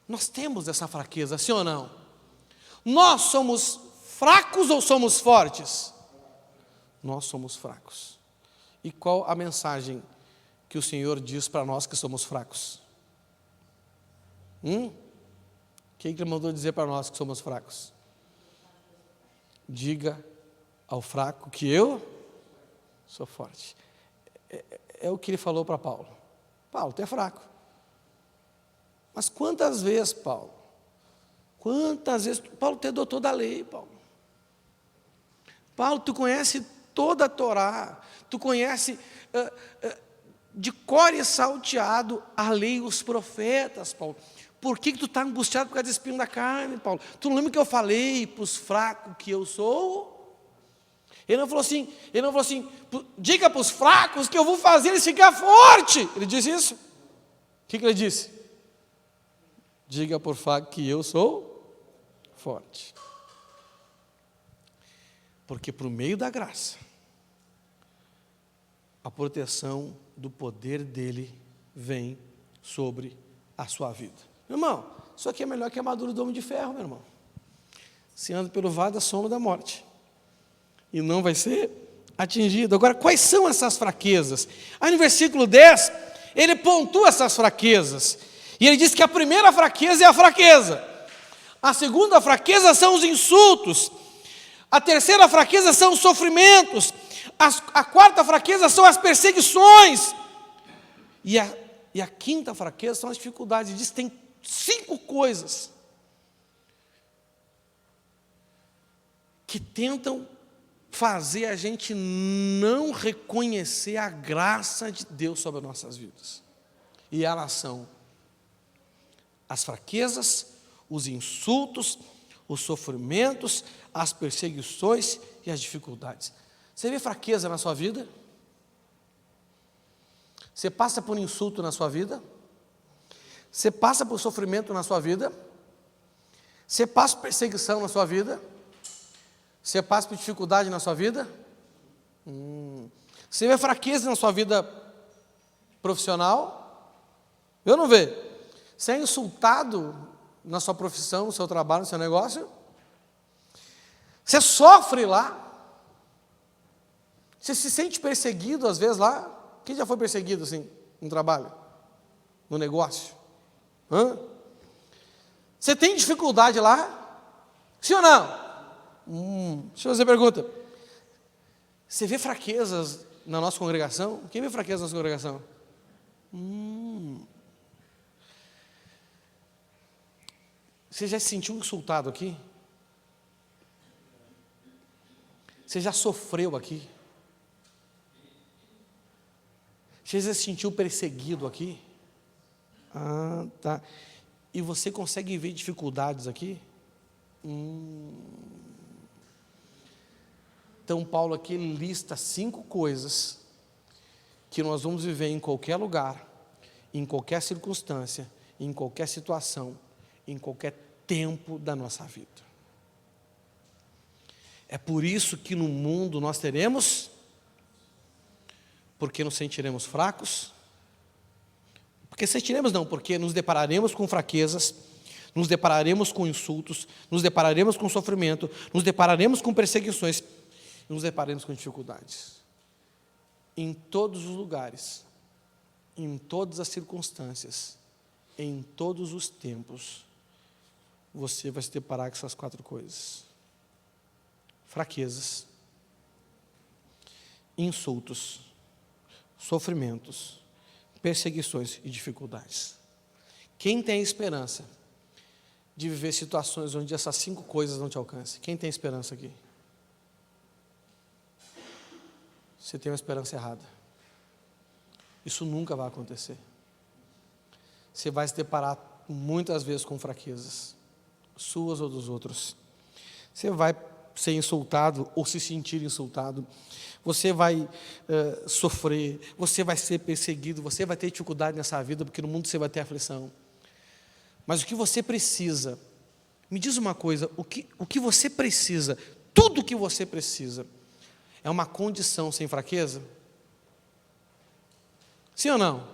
[SPEAKER 1] Nós temos essa fraqueza, sim ou não? Nós somos fracos ou somos fortes? Nós somos fracos. E qual a mensagem que o Senhor diz para nós que somos fracos? Quem que mandou dizer para nós que somos fracos? Diga ao fraco que eu sou forte. É o que ele falou para Paulo. Paulo, tu é fraco. Mas quantas vezes, Paulo? Paulo, tu é doutor da lei, Paulo. Paulo, tu conhece toda a Torá, tu conhece de cor e salteado a lei e os profetas, Paulo. Por que tu está angustiado por causa do espinho da carne, Paulo? Tu não lembra que eu falei para os fracos que eu sou? Ele não falou assim, diga para os fracos que eu vou fazer eles ficar fortes. Ele disse isso? O que ele disse? Diga por fraco que eu sou forte. Porque por meio da graça, a proteção do poder dele vem sobre a sua vida. Meu irmão, isso aqui é melhor que a armadura do homem de ferro, meu irmão. Se anda pelo vale da sombra da morte e não vai ser atingido. Agora, quais são essas fraquezas? Aí no versículo 10, ele pontua essas fraquezas. E ele diz que a primeira fraqueza é a fraqueza. A segunda fraqueza são os insultos. A terceira fraqueza são os sofrimentos. A quarta fraqueza são as perseguições. E a quinta fraqueza são as dificuldades. Ele diz que tem 5 coisas que tentam fazer a gente não reconhecer a graça de Deus sobre as nossas vidas. E elas são as fraquezas, os insultos, os sofrimentos, as perseguições e as dificuldades. Você vê fraqueza na sua vida? Você passa por insulto na sua vida? Você passa por sofrimento na sua vida? Você passa por perseguição na sua vida? Você passa por dificuldade na sua vida? Você vê fraqueza na sua vida profissional? Eu não vejo. Você é insultado na sua profissão, no seu trabalho, no seu negócio? Você sofre lá? Você se sente perseguido às vezes lá? Quem já foi perseguido assim, no trabalho? No negócio? Você tem dificuldade lá? Sim ou não? Deixa eu fazer a pergunta. Você vê fraquezas na nossa congregação? Quem vê fraquezas na nossa congregação? Você já se sentiu insultado aqui? Você já sofreu aqui? Você já se sentiu perseguido aqui? Tá. E você consegue ver dificuldades aqui? Então Paulo aqui lista 5 coisas que nós vamos viver em qualquer lugar, em qualquer circunstância, em qualquer situação, em qualquer tempo da nossa vida. É por isso que no mundo nós teremos, porque nos sentiremos fracos, porque nos depararemos com fraquezas, nos depararemos com insultos, nos depararemos com sofrimento, nos depararemos com perseguições, nos depararemos com dificuldades. Em todos os lugares, em todas as circunstâncias, em todos os tempos, você vai se deparar com essas 4 coisas: fraquezas, insultos, sofrimentos, perseguições e dificuldades. Quem tem esperança de viver situações onde essas 5 coisas não te alcancem? Quem tem esperança aqui? Você tem uma esperança errada. Isso nunca vai acontecer. Você vai se deparar muitas vezes com fraquezas, suas ou dos outros. Você vai ser insultado ou se sentir insultado. Você vai sofrer, você vai ser perseguido, você vai ter dificuldade nessa vida, porque no mundo você vai ter aflição. Mas o que você precisa, me diz uma coisa, o que você precisa, tudo o que você precisa, é uma condição sem fraqueza? Sim ou não?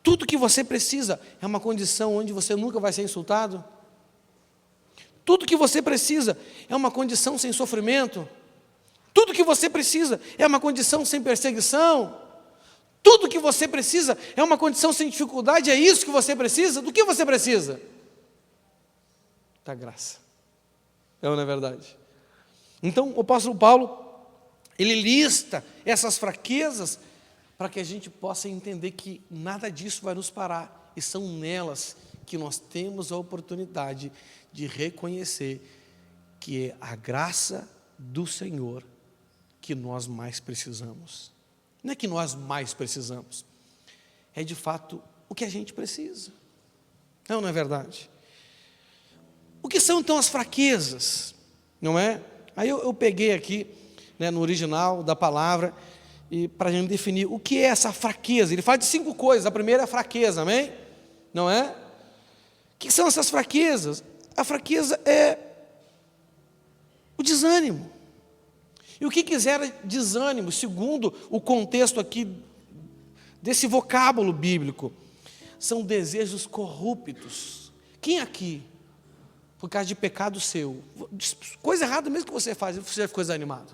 [SPEAKER 1] Tudo que você precisa é uma condição onde você nunca vai ser insultado? Tudo que você precisa é uma condição sem sofrimento? Tudo que você precisa é uma condição sem perseguição? Tudo que você precisa é uma condição sem dificuldade? É isso que você precisa? Do que você precisa? Da graça. É ou não é verdade? Então o apóstolo Paulo, ele lista essas fraquezas para que a gente possa entender que nada disso vai nos parar, e são nelas que nós temos a oportunidade de reconhecer que é a graça do Senhor que nós mais precisamos. Não é que nós mais precisamos, é de fato o que a gente precisa. Não é verdade? O que são então as fraquezas? Não é? Aí eu peguei aqui, no original da palavra, e para a gente definir o que é essa fraqueza. Ele fala de 5 coisas. A primeira é a fraqueza, amém? Não é? O que são essas fraquezas? a fraqueza é o desânimo. E o que gera desânimo, segundo o contexto aqui desse vocábulo bíblico? São desejos corruptos. Quem aqui, por causa de pecado seu, coisa errada mesmo que você faz, você ficou desanimado?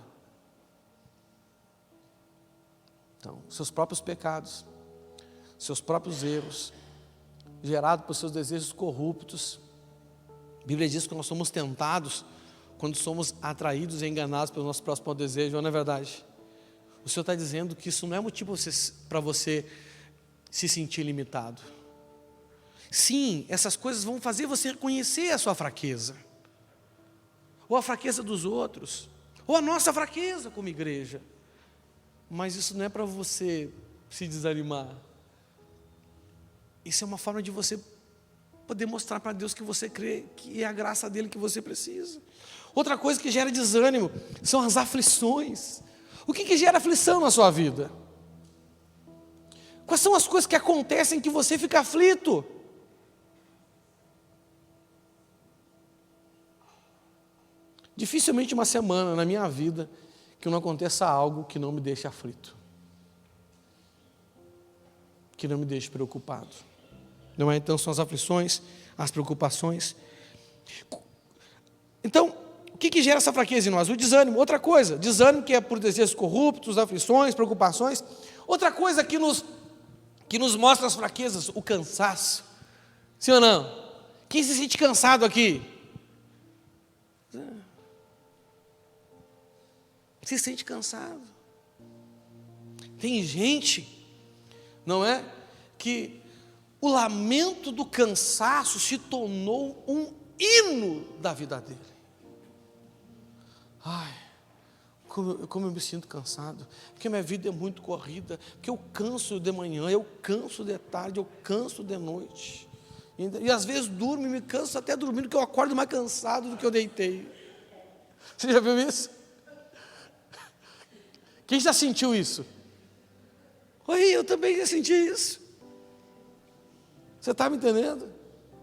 [SPEAKER 1] Então, seus próprios pecados, seus próprios erros, gerados por seus desejos corruptos. A Bíblia diz que nós somos tentados quando somos atraídos e enganados pelo nosso próximo desejo, não é verdade? O Senhor está dizendo que isso não é motivo para você se sentir limitado. Sim, essas coisas vão fazer você reconhecer a sua fraqueza, ou a fraqueza dos outros, ou a nossa fraqueza como igreja. Mas isso não é para você se desanimar. Isso é uma forma de você poder mostrar para Deus que você crê que é a graça dele que você precisa. Outra coisa que gera desânimo são as aflições. O que gera aflição na sua vida? Quais são as coisas que acontecem que você fica aflito? Dificilmente uma semana na minha vida que não aconteça algo que não me deixe aflito, que não me deixe preocupado. Não é? Então são as aflições, as preocupações. Então, o que gera essa fraqueza em nós? O desânimo. Outra coisa, desânimo que é por desejos corruptos, aflições, preocupações. Outra coisa que nos mostra as fraquezas, o cansaço. Sim ou não? Quem se sente cansado aqui? Se sente cansado. Tem gente, não é? Que o lamento do cansaço se tornou um hino da vida dele. Ai, como eu me sinto cansado, porque minha vida é muito corrida, porque eu canso de manhã, eu canso de tarde, eu canso de noite. E às vezes durmo e me canso até dormindo, que eu acordo mais cansado do que eu deitei. Você já viu isso? Quem já sentiu isso? Oi, eu também já senti isso. Você está me entendendo?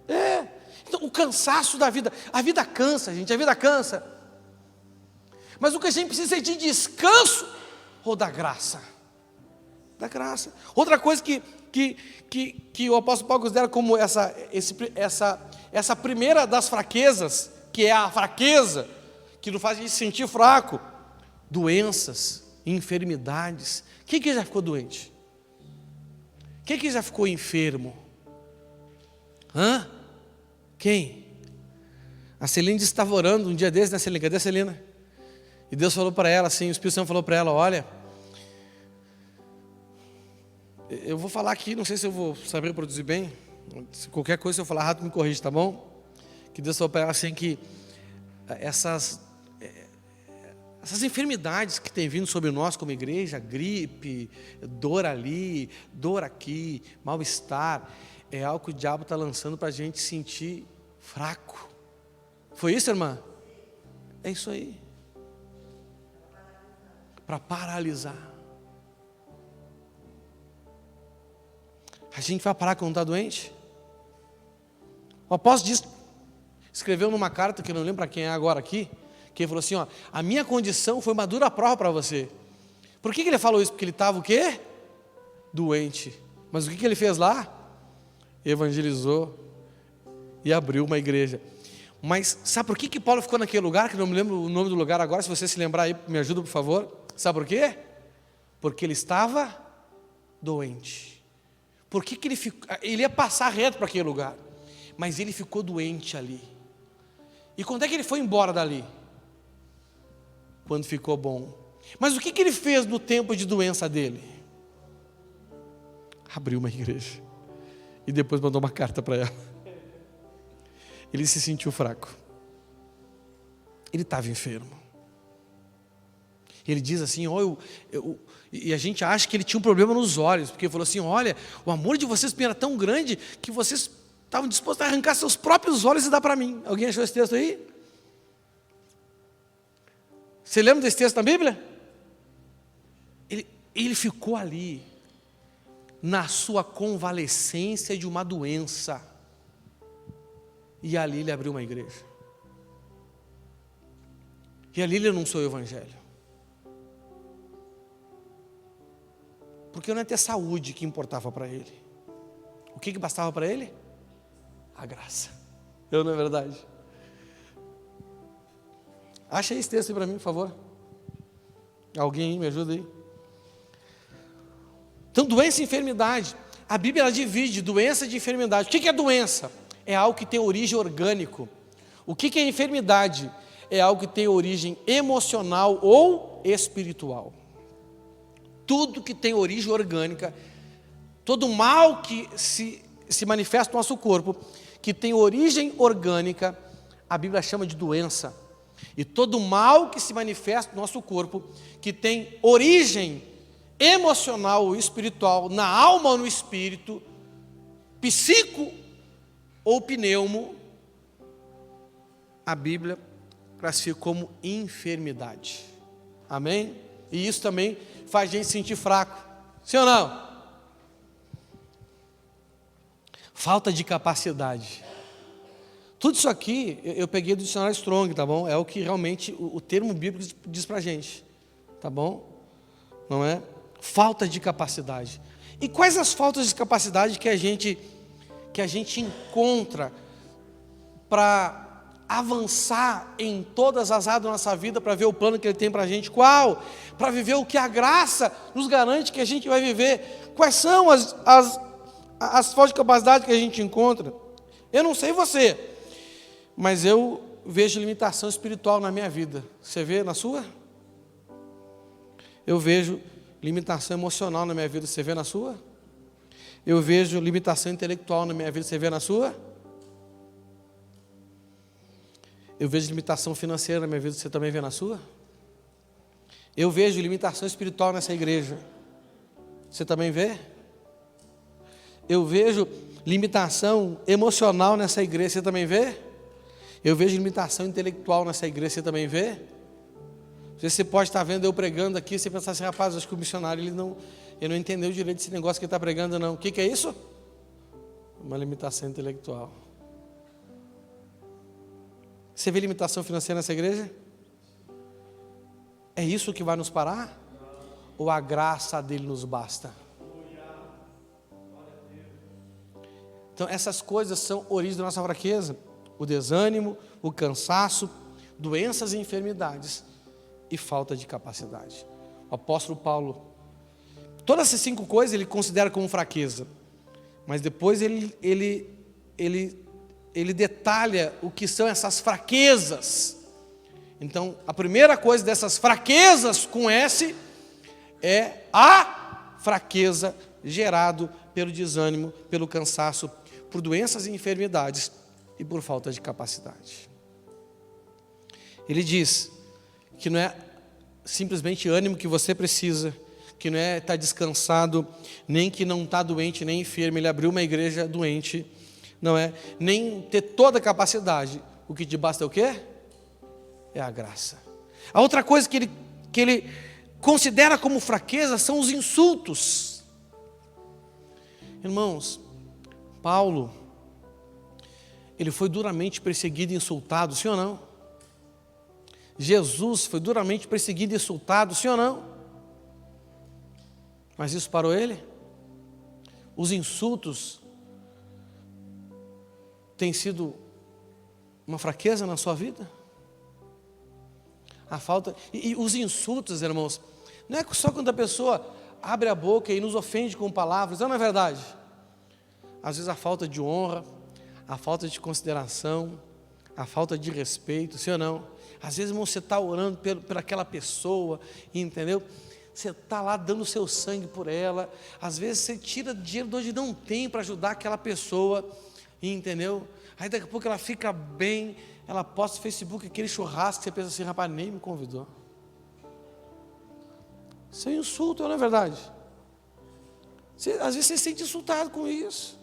[SPEAKER 1] É. Então, o cansaço da vida. A vida cansa, gente, a vida cansa. Mas o que a gente precisa é de descanso ou da graça? Da graça. Outra coisa que o apóstolo Paulo considera como essa primeira das fraquezas, que é a fraqueza, que nos faz a gente se sentir fraco. Doenças, enfermidades. Quem que já ficou doente? Quem que já ficou enfermo? Quem? A Celina estava orando um dia desses, né, Celina? Cadê a Celina? E Deus falou para ela assim, o Espírito Santo falou para ela, olha, eu vou falar aqui, não sei se eu vou saber produzir bem, se qualquer coisa se eu falar errado me corrige, tá bom? Que Deus falou para ela assim que essas enfermidades que têm vindo sobre nós como igreja, gripe, dor ali, dor aqui, mal-estar, é algo que o diabo está lançando para a gente sentir fraco. Foi isso, irmã? É isso aí. Para paralisar. A gente vai parar quando está doente? O apóstolo escreveu numa carta, que eu não lembro para quem é agora aqui, que ele falou assim, ó, a minha condição foi uma dura prova para você. Por que ele falou isso? Porque ele estava o quê? Doente. Mas o que ele fez lá? Evangelizou e abriu uma igreja. Mas sabe por que Paulo ficou naquele lugar, que não me lembro o nome do lugar agora, se você se lembrar aí, me ajuda por favor. Sabe por quê? Porque ele estava doente. Por que ele ia passar reto para aquele lugar, mas ele ficou doente ali. E quando é que ele foi embora dali? Quando ficou bom. Mas o que ele fez no tempo de doença dele? Abriu uma igreja e depois mandou uma carta para ela. Ele se sentiu fraco, ele estava enfermo. Ele diz assim, e a gente acha que ele tinha um problema nos olhos, porque ele falou assim, olha, o amor de vocês era tão grande que vocês estavam dispostos a arrancar seus próprios olhos e dar para mim. Alguém achou esse texto aí? Você lembra desse texto na Bíblia? Ele ficou ali, na sua convalescência de uma doença. E ali ele abriu uma igreja. E ali ele anunciou o evangelho. Porque não é ter saúde que importava para ele. O que bastava para ele? A graça. Não é verdade? Acha esse texto aí para mim, por favor. Alguém aí, me ajuda aí. Então, doença e enfermidade. A Bíblia ela divide doença de enfermidade. O que é doença? É algo que tem origem orgânico. O que é enfermidade? É algo que tem origem emocional ou espiritual. Tudo que tem origem orgânica, todo mal que se manifesta no nosso corpo, que tem origem orgânica, a Bíblia chama de doença. E todo mal que se manifesta no nosso corpo, que tem origem emocional ou espiritual, na alma ou no espírito, psico ou pneumo, a Bíblia classifica como enfermidade. Amém? E isso também faz a gente se sentir fraco. Sim ou não? Falta de capacidade. Tudo isso aqui eu peguei do dicionário Strong, tá bom? É o que realmente o termo bíblico diz pra gente, tá bom? Não é? Falta de capacidade. E quais as faltas de capacidade que a gente encontra para avançar em todas as áreas da nossa vida, para ver o plano que Ele tem para a gente? Qual? Para viver o que a graça nos garante que a gente vai viver. Quais são as faltas de capacidade que a gente encontra? Eu não sei você, mas eu vejo limitação espiritual na minha vida. Você vê na sua? Eu vejo limitação emocional na minha vida. Você vê na sua? Eu vejo limitação intelectual na minha vida. Você vê na sua? Eu vejo limitação financeira na minha vida. Você também vê na sua? Eu vejo limitação espiritual nessa igreja. Você também vê? Eu vejo limitação emocional nessa igreja. Você também vê? Eu vejo limitação intelectual nessa igreja. Você também vê? Você pode estar vendo eu pregando aqui, você pensar assim, rapaz, acho que o missionário ele não entendeu direito esse negócio que ele está pregando, não. O que é isso? Uma limitação intelectual. Você vê limitação financeira nessa igreja? É isso que vai nos parar? Ou a graça dele nos basta? Então essas coisas são origem da nossa fraqueza. O desânimo, o cansaço, doenças e enfermidades e falta de capacidade. O apóstolo Paulo, todas essas 5 coisas ele considera como fraqueza, mas depois ele detalha o que são essas fraquezas. Então, a primeira coisa dessas fraquezas com S é a fraqueza gerado pelo desânimo, pelo cansaço, por doenças e enfermidades e por falta de capacidade. Ele diz que não é simplesmente ânimo que você precisa, que não é estar descansado, nem que não está doente, nem enfermo. Ele abriu uma igreja doente, não é, nem ter toda a capacidade. O que te basta é o quê? É a graça. A outra coisa que ele considera como fraqueza são os insultos. Irmãos, Paulo, ele foi duramente perseguido e insultado, sim ou não? Jesus foi duramente perseguido e insultado, sim ou não? Mas isso parou ele? Os insultos têm sido uma fraqueza na sua vida? A falta... E os insultos, irmãos, não é só quando a pessoa abre a boca e nos ofende com palavras, não é verdade? Às vezes a falta de honra, a falta de consideração, a falta de respeito, sim ou não? Às vezes, irmão, você está orando por aquela pessoa, entendeu? Você está lá dando o seu sangue por ela. Às vezes você tira dinheiro de onde não tem para ajudar aquela pessoa, entendeu? Aí daqui a pouco ela fica bem, ela posta no Facebook aquele churrasco, você pensa assim, rapaz, nem me convidou. Isso é insulto, não é verdade? Às vezes você se sente insultado com isso.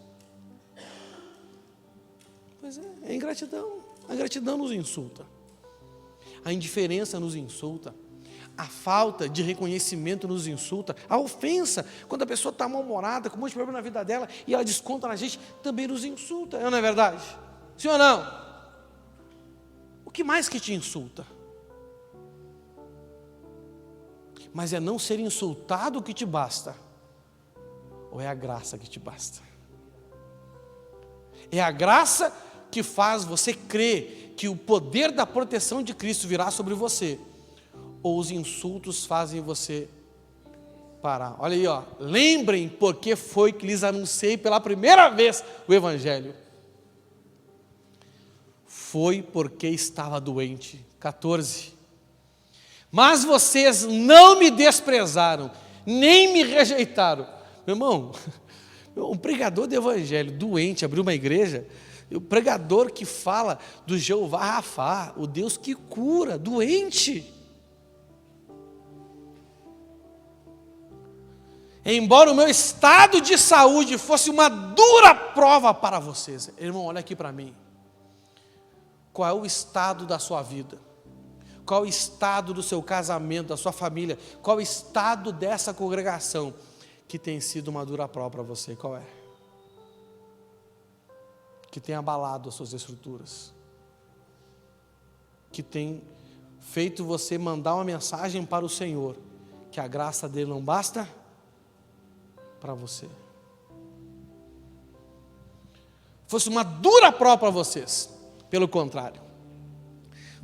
[SPEAKER 1] Pois é ingratidão. A ingratidão nos insulta. A indiferença nos insulta. A falta de reconhecimento nos insulta. A ofensa, quando a pessoa está mal-humorada, com um monte de problema na vida dela, e ela desconta na gente, também nos insulta, não é verdade? Sim ou não? O que mais que te insulta? Mas é não ser insultado que te basta? Ou é a graça que te basta? É a graça que faz você crer que o poder da proteção de Cristo virá sobre você? Ou os insultos fazem você parar? Olha aí, ó. Lembrem porque foi que lhes anunciei pela primeira vez o Evangelho. Foi porque estava doente. 14. Mas vocês não me desprezaram, nem me rejeitaram. Meu irmão, um pregador de evangelho doente, abriu uma igreja, o pregador que fala do Jeová Rafá, o Deus que cura, doente. Embora o meu estado de saúde fosse uma dura prova para vocês. Irmão, olha aqui para mim. Qual é o estado da sua vida? Qual é o estado do seu casamento, da sua família? Qual é o estado dessa congregação que tem sido uma dura prova para você? Qual é? Que tem abalado as suas estruturas. Que tem feito você mandar uma mensagem para o Senhor, que a graça dele não basta para você. Fosse uma dura prova para vocês. Pelo contrário,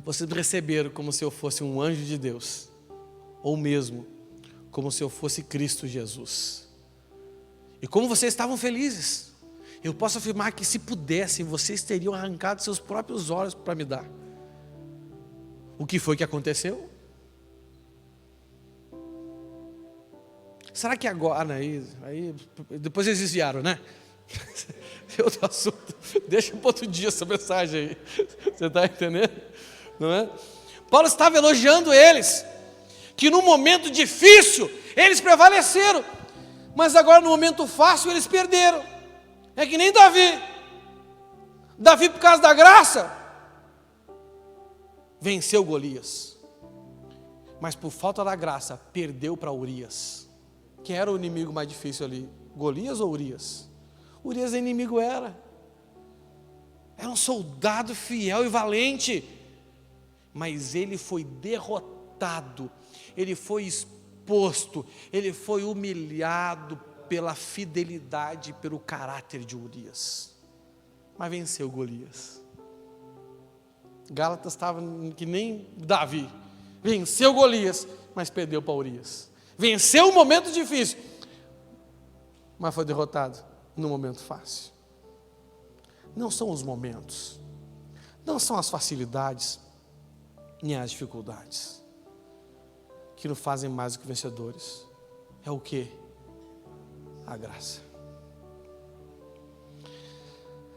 [SPEAKER 1] vocês me receberam como se eu fosse um anjo de Deus, ou mesmo como se eu fosse Cristo Jesus. E como vocês estavam felizes, eu posso afirmar que se pudessem, vocês teriam arrancado seus próprios olhos para me dar. O que foi que aconteceu? Será que agora, aí depois eles desviaram, né? Outro assunto, deixa para outro dia essa mensagem aí, você está entendendo? Não é? Paulo estava elogiando eles, que no momento difícil eles prevaleceram, mas agora no momento fácil eles perderam. É que nem Davi por causa da graça venceu Golias, mas por falta da graça perdeu para Urias. Quem era o inimigo mais difícil ali? Golias ou Urias? Urias inimigo era um soldado fiel e valente, mas ele foi derrotado, ele foi exposto, ele foi humilhado pela fidelidade, pelo caráter de Urias, mas venceu Golias. Gálatas estava que nem Davi, venceu Golias, mas perdeu para Urias. Venceu um momento difícil, mas foi derrotado no momento fácil. Não são os momentos, não são as facilidades, nem as dificuldades que nos fazem mais do que vencedores. É o que? A graça.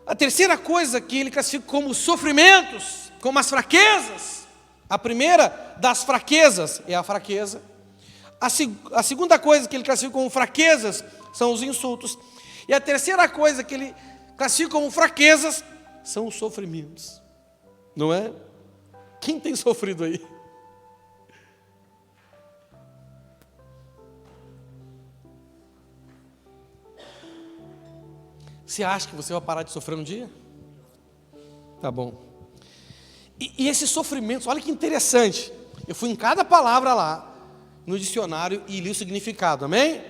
[SPEAKER 1] A terceira coisa que ele classifica como sofrimentos, como as fraquezas. A primeira das fraquezas é a fraqueza. A segunda coisa que ele classifica como fraquezas são os insultos. E a terceira coisa que ele classifica como fraquezas são os sofrimentos. Não é? Quem tem sofrido aí? Você acha que você vai parar de sofrer um dia? Tá bom. E esses sofrimentos, olha que interessante. Eu fui em cada palavra lá no dicionário e li o significado, amém?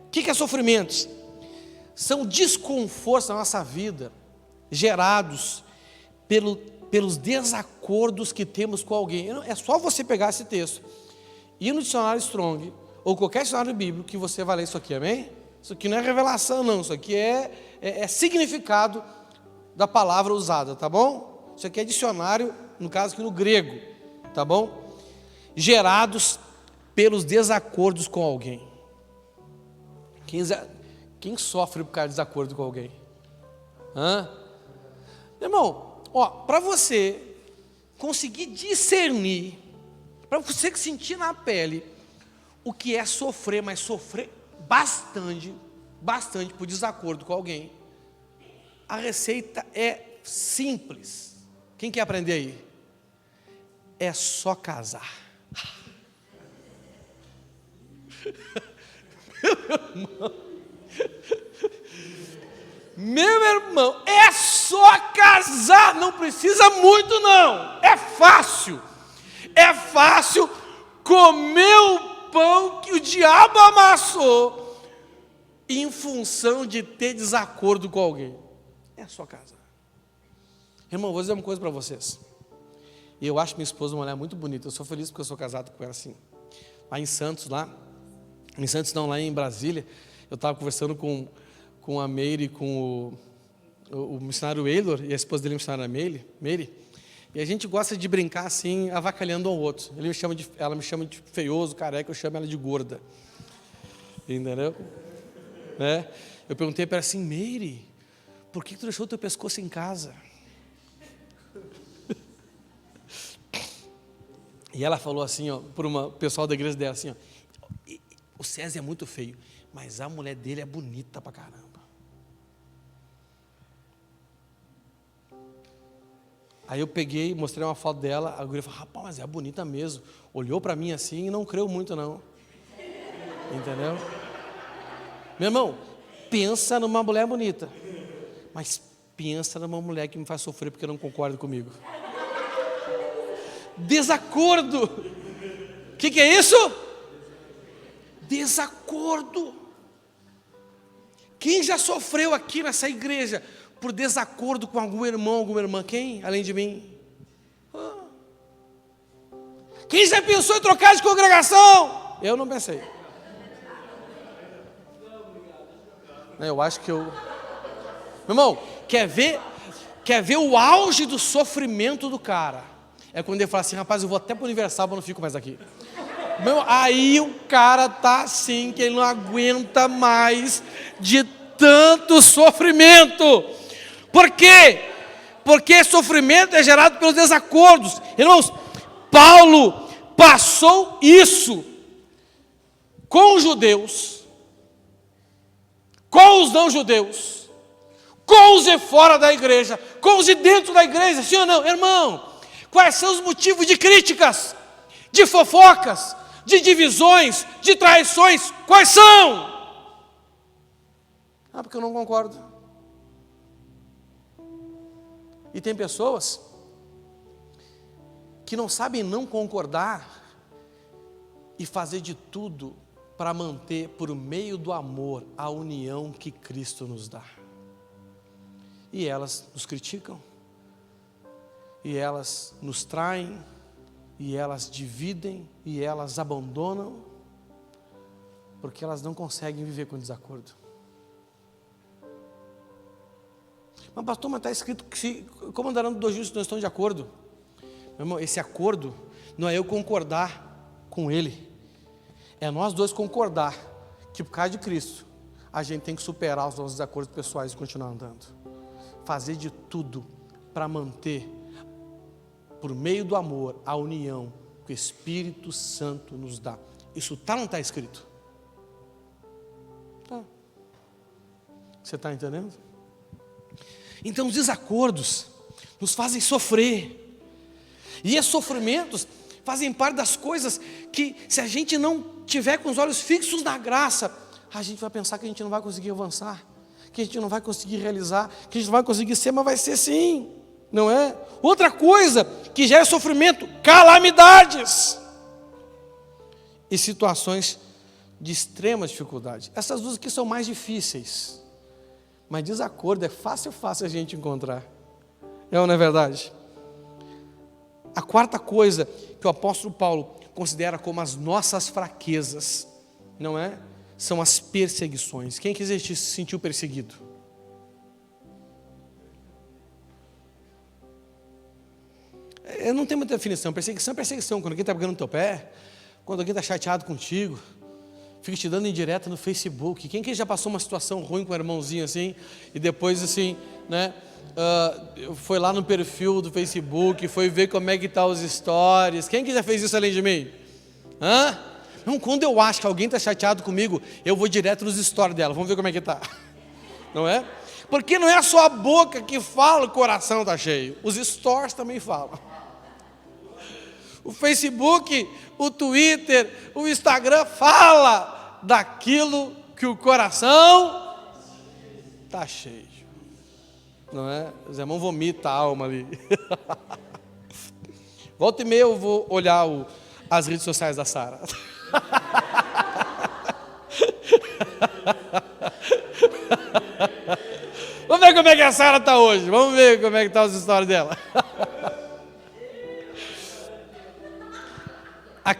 [SPEAKER 1] O que é sofrimentos? São desconfortos na nossa vida, gerados pelos desacordos que temos com alguém. É só você pegar esse texto, ir no dicionário Strong, ou qualquer dicionário bíblico, que você vai ler isso aqui, amém? Isso aqui não é revelação não, isso aqui é significado da palavra usada, tá bom? Isso aqui é dicionário, no caso aqui no grego, tá bom? Gerados pelos desacordos com alguém. Quem sofre por causa de desacordo com alguém? Irmão, para você conseguir discernir, para você sentir na pele o que é sofrer, mas sofrer bastante por desacordo com alguém, a receita é simples. Quem quer aprender aí? É só casar. Meu irmão, é só casar, não precisa muito não, é fácil comer o pão que o diabo amassou em função de ter desacordo com alguém. É só casar. Irmão, vou dizer uma coisa para vocês. E eu acho minha esposa uma mulher muito bonita. Eu sou feliz porque eu sou casado com ela assim. Lá em Santos, lá em Brasília, eu estava conversando com a Meire e com o missionário Eylor, e a esposa dele, a missionária Meire, e a gente gosta de brincar assim, avacalhando um ao outro. Ela me chama de feioso, careca, eu chamo ela de gorda. Entendeu? Né? Eu perguntei para ela assim, Meire, por que tu deixou o teu pescoço em casa? E ela falou assim, ó, para o pessoal da igreja dela, assim, ó, o César é muito feio, mas a mulher dele é bonita pra caramba. Aí eu peguei, mostrei uma foto dela, a guria falou, rapaz, mas é bonita mesmo. Olhou para mim assim e não creu muito não. Entendeu? Meu irmão, pensa numa mulher bonita, mas pensa numa mulher que me faz sofrer porque não concorda comigo. Desacordo. O que é isso? Desacordo. Quem já sofreu aqui nessa igreja por desacordo com algum irmão, alguma irmã? Quem? Além de mim? Quem já pensou em trocar de congregação? Eu não pensei. Eu acho que eu... Meu irmão, quer ver o auge do sofrimento do cara? É quando ele fala assim, rapaz, eu vou até para o Universal, mas não fico mais aqui. Aí o cara tá assim, que ele não aguenta mais de tanto sofrimento. Por quê? Porque sofrimento é gerado pelos desacordos. Irmãos, Paulo passou isso com os judeus, com os não judeus, com os de fora da igreja, com os de dentro da igreja, sim ou não? Irmão, quais são os motivos de críticas, de fofocas, de divisões, de traições? Quais são? Porque eu não concordo. E tem pessoas que não sabem não concordar e fazer de tudo para manter, por meio do amor, a união que Cristo nos dá. E elas nos criticam, e elas nos traem, e elas dividem, e elas abandonam, porque elas não conseguem viver com desacordo. Mas pastor, mas está escrito que como andarão dois justos não estão de acordo? Meu irmão, esse acordo não é eu concordar com ele, é nós dois concordar que por causa de Cristo a gente tem que superar os nossos desacordos pessoais e continuar andando. Fazer de tudo para manter, por meio do amor, a união que o Espírito Santo nos dá. Isso está ou não está escrito? Tá. Você está entendendo? Então os desacordos nos fazem sofrer. E esses sofrimentos fazem parte das coisas que, se a gente não tiver com os olhos fixos na graça, a gente vai pensar que a gente não vai conseguir avançar, que a gente não vai conseguir realizar, que a gente não vai conseguir ser, mas vai ser sim, não é? Outra coisa que gera sofrimento, calamidades e situações de extrema dificuldade. Essas duas aqui são mais difíceis, mas desacordo é fácil a gente encontrar. É ou não é verdade? A quarta coisa que o apóstolo Paulo considera como as nossas fraquezas, não é? São as perseguições. Quem quiser se sentiu perseguido? Eu não tenho muita definição. Perseguição é perseguição. Quando alguém está pegando no teu pé, quando alguém está chateado contigo, fica te dando indireta no Facebook. Quem que já passou uma situação ruim com um irmãozinho assim, e depois assim, né? Foi lá no perfil do Facebook, foi ver como é que está os stories. Quem que já fez isso além de mim? Não, quando eu acho que alguém está chateado comigo, eu vou direto nos stories dela, vamos ver como é que está. Não é? Porque não é só a boca que fala, o coração está cheio, os stories também falam. O Facebook, o Twitter, o Instagram fala daquilo que o coração está cheio. Não é? Os irmãos vomitam a alma ali. Volta e meia eu vou olhar as redes sociais da Sara. Vamos ver como é que a Sara está hoje. Vamos ver como é que estão as histórias dela. A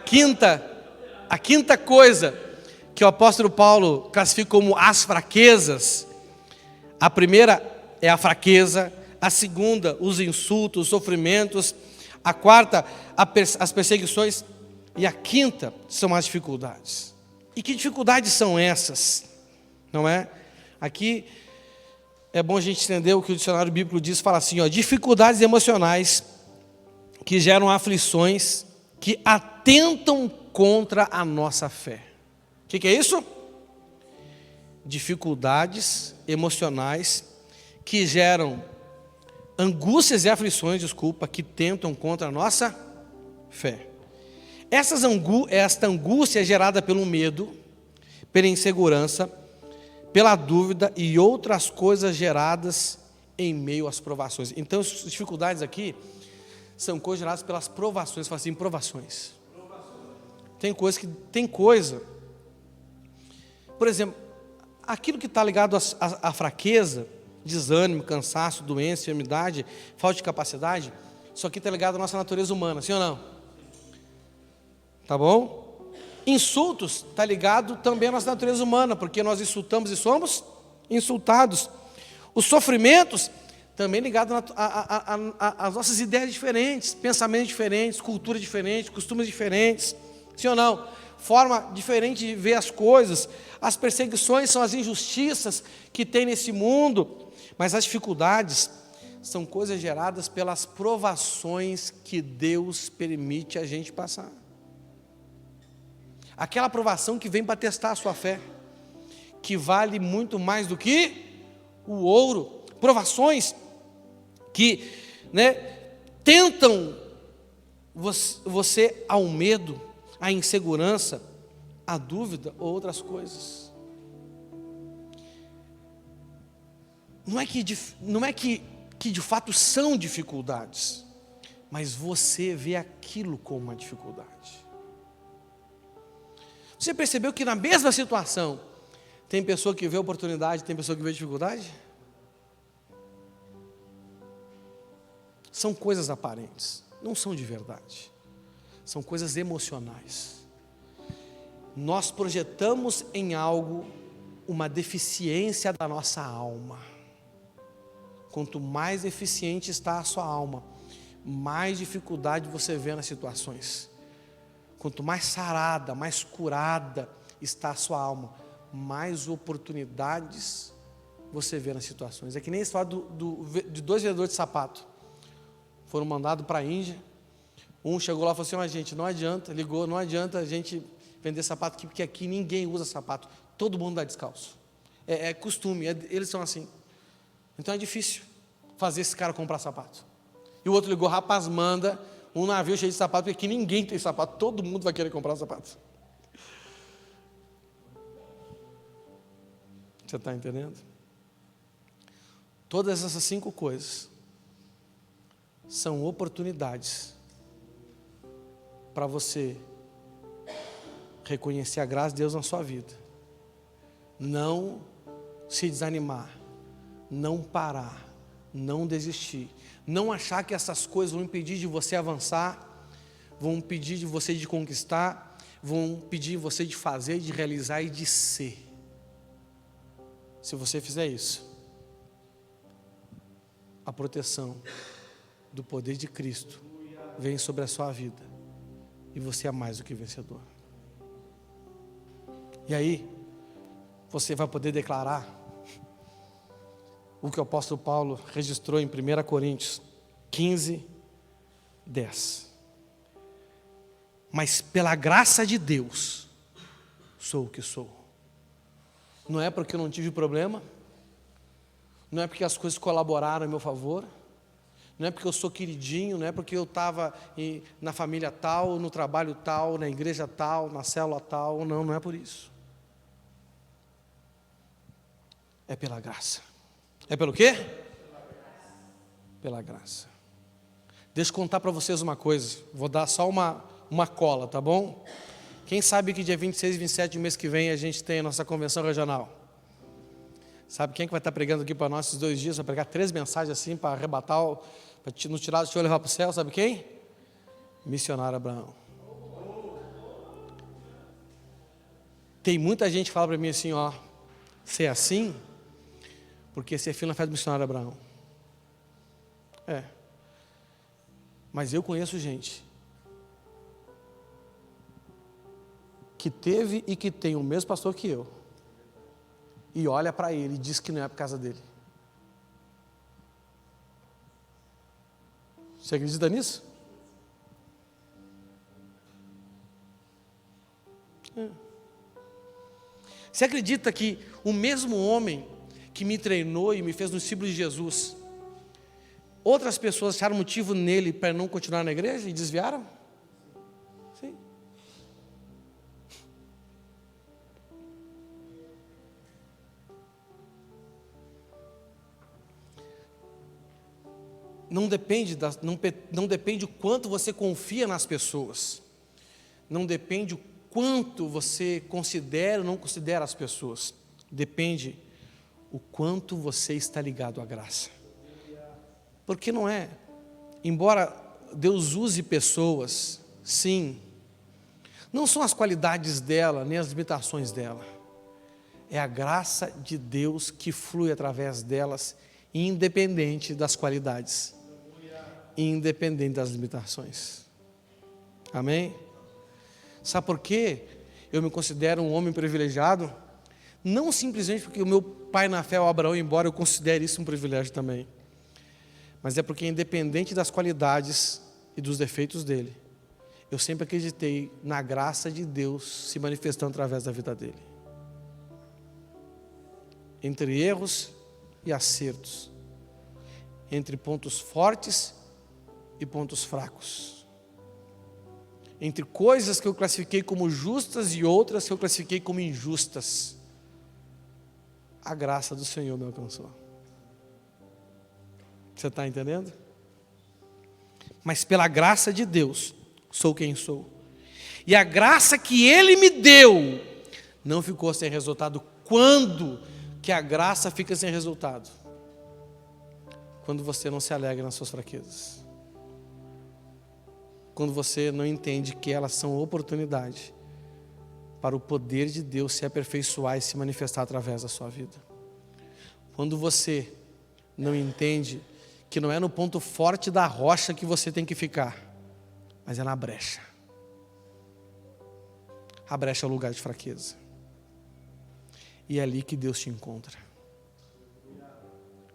[SPEAKER 1] quinta coisa que o apóstolo Paulo classifica como as fraquezas. A primeira é a fraqueza. A segunda, os insultos, os sofrimentos. A quarta, as perseguições. E a quinta são as dificuldades. E que dificuldades são essas? Não é? Aqui é bom a gente entender o que o dicionário bíblico diz. Fala assim, ó, dificuldades emocionais que geram aflições que atentam contra a nossa fé. O que é isso? Dificuldades emocionais que geram angústias e aflições, que tentam contra a nossa fé. Esta angústia é gerada pelo medo, pela insegurança, pela dúvida e outras coisas geradas em meio às provações. Então, as dificuldades aqui são coisas geradas pelas provações. Fala assim, provações. Tem coisa. Por exemplo, aquilo que está ligado à fraqueza, desânimo, cansaço, doença, enfermidade, falta de capacidade, isso aqui está ligado à nossa natureza humana, sim ou não? Tá bom? Insultos está ligado também à nossa natureza humana, porque nós insultamos e somos insultados. Os sofrimentos também ligados às nossas ideias diferentes, pensamentos diferentes, cultura diferente, costumes diferentes, sim ou não? Forma diferente de ver as coisas. As perseguições são as injustiças que tem nesse mundo, mas as dificuldades são coisas geradas pelas provações que Deus permite a gente passar. Aquela provação que vem para testar a sua fé, que vale muito mais do que o ouro. Provações que, tentam você ao medo, à insegurança, à dúvida ou outras coisas. Não é que de fato são dificuldades, mas você vê aquilo como uma dificuldade. Você percebeu que na mesma situação tem pessoa que vê oportunidade, tem pessoa que vê dificuldade? São coisas aparentes, não são de verdade. São coisas emocionais. Nós projetamos em algo uma deficiência da nossa alma. Quanto mais eficiente está a sua alma, mais dificuldade você vê nas situações. Quanto mais sarada, mais curada está a sua alma, mais oportunidades você vê nas situações. É que nem a história de dois vendedores de sapato. Foram mandados para a Índia. Um chegou lá e falou assim, gente, não adianta, ligou, não adianta a gente vender sapato aqui, porque aqui ninguém usa sapato. Todo mundo dá descalço. É costume, eles são assim. Então é difícil fazer esse cara comprar sapato. E o outro ligou, rapaz, manda um navio cheio de sapato, porque aqui ninguém tem sapato, todo mundo vai querer comprar sapato. Você está entendendo? Todas essas 5 coisas são oportunidades para você reconhecer a graça de Deus na sua vida. Não se desanimar, não parar, não desistir, não achar que essas coisas vão impedir de você avançar, vão impedir de você de conquistar, vão impedir você de fazer, de realizar e de ser. Se você fizer isso, a proteção do poder de Cristo vem sobre a sua vida e você é mais do que vencedor. E aí você vai poder declarar o que o apóstolo Paulo registrou em 1 Coríntios 15, 10. Mas pela graça de Deus sou o que sou. Não é porque eu não tive problema, não é porque as coisas colaboraram a meu favor, não é porque eu sou queridinho, não é porque eu estava na família tal, no trabalho tal, na igreja tal, na célula tal, não é por isso. É pela graça. É pelo quê? Pela graça. Deixa eu contar para vocês uma coisa. Vou dar só uma cola, tá bom? Quem sabe que dia 26 e 27 do mês que vem a gente tem a nossa convenção regional? Sabe quem que vai estar pregando aqui para nós esses 2 dias? Vai pregar 3 mensagens assim para arrebatar, para nos tirar do chão e levar para o céu. Sabe quem? Missionário Abraão. Tem muita gente que fala para mim assim, ó, ser assim, porque ser filho na fé do missionário Abraão. Mas eu conheço gente que teve e que tem o mesmo pastor que eu, e olha para ele e diz que não é por causa dele. Você acredita nisso? Você acredita que o mesmo homem que me treinou e me fez no discípulo de Jesus, outras pessoas acharam motivo nele para não continuar na igreja e desviaram? Sim. Não depende o quanto você confia nas pessoas. Não depende o quanto você considera ou não considera as pessoas. Depende o quanto você está ligado à graça. Porque não é. Embora Deus use pessoas, sim, não são as qualidades dela, nem as limitações dela. É a graça de Deus que flui através delas, independente das qualidades, independente das limitações. Amém? Sabe por quê? Eu me considero um homem privilegiado? Não simplesmente porque o meu pai na fé é o Abraão, embora eu considere isso um privilégio também, mas é porque independente das qualidades e dos defeitos dele, eu sempre acreditei na graça de Deus se manifestando através da vida dele. Entre erros e acertos, entre pontos fortes e pontos fracos, entre coisas que eu classifiquei como justas e outras que eu classifiquei como injustas, a graça do Senhor me alcançou. Você está entendendo? Mas pela graça de Deus, sou quem sou. E a graça que Ele me deu, não ficou sem resultado. Quando que a graça fica sem resultado? Quando você não se alegra nas suas fraquezas. Quando você não entende que elas são oportunidade para o poder de Deus se aperfeiçoar e se manifestar através da sua vida. Quando você não entende que não é no ponto forte da rocha que você tem que ficar, mas é na brecha. A brecha é o lugar de fraqueza. E é ali que Deus te encontra.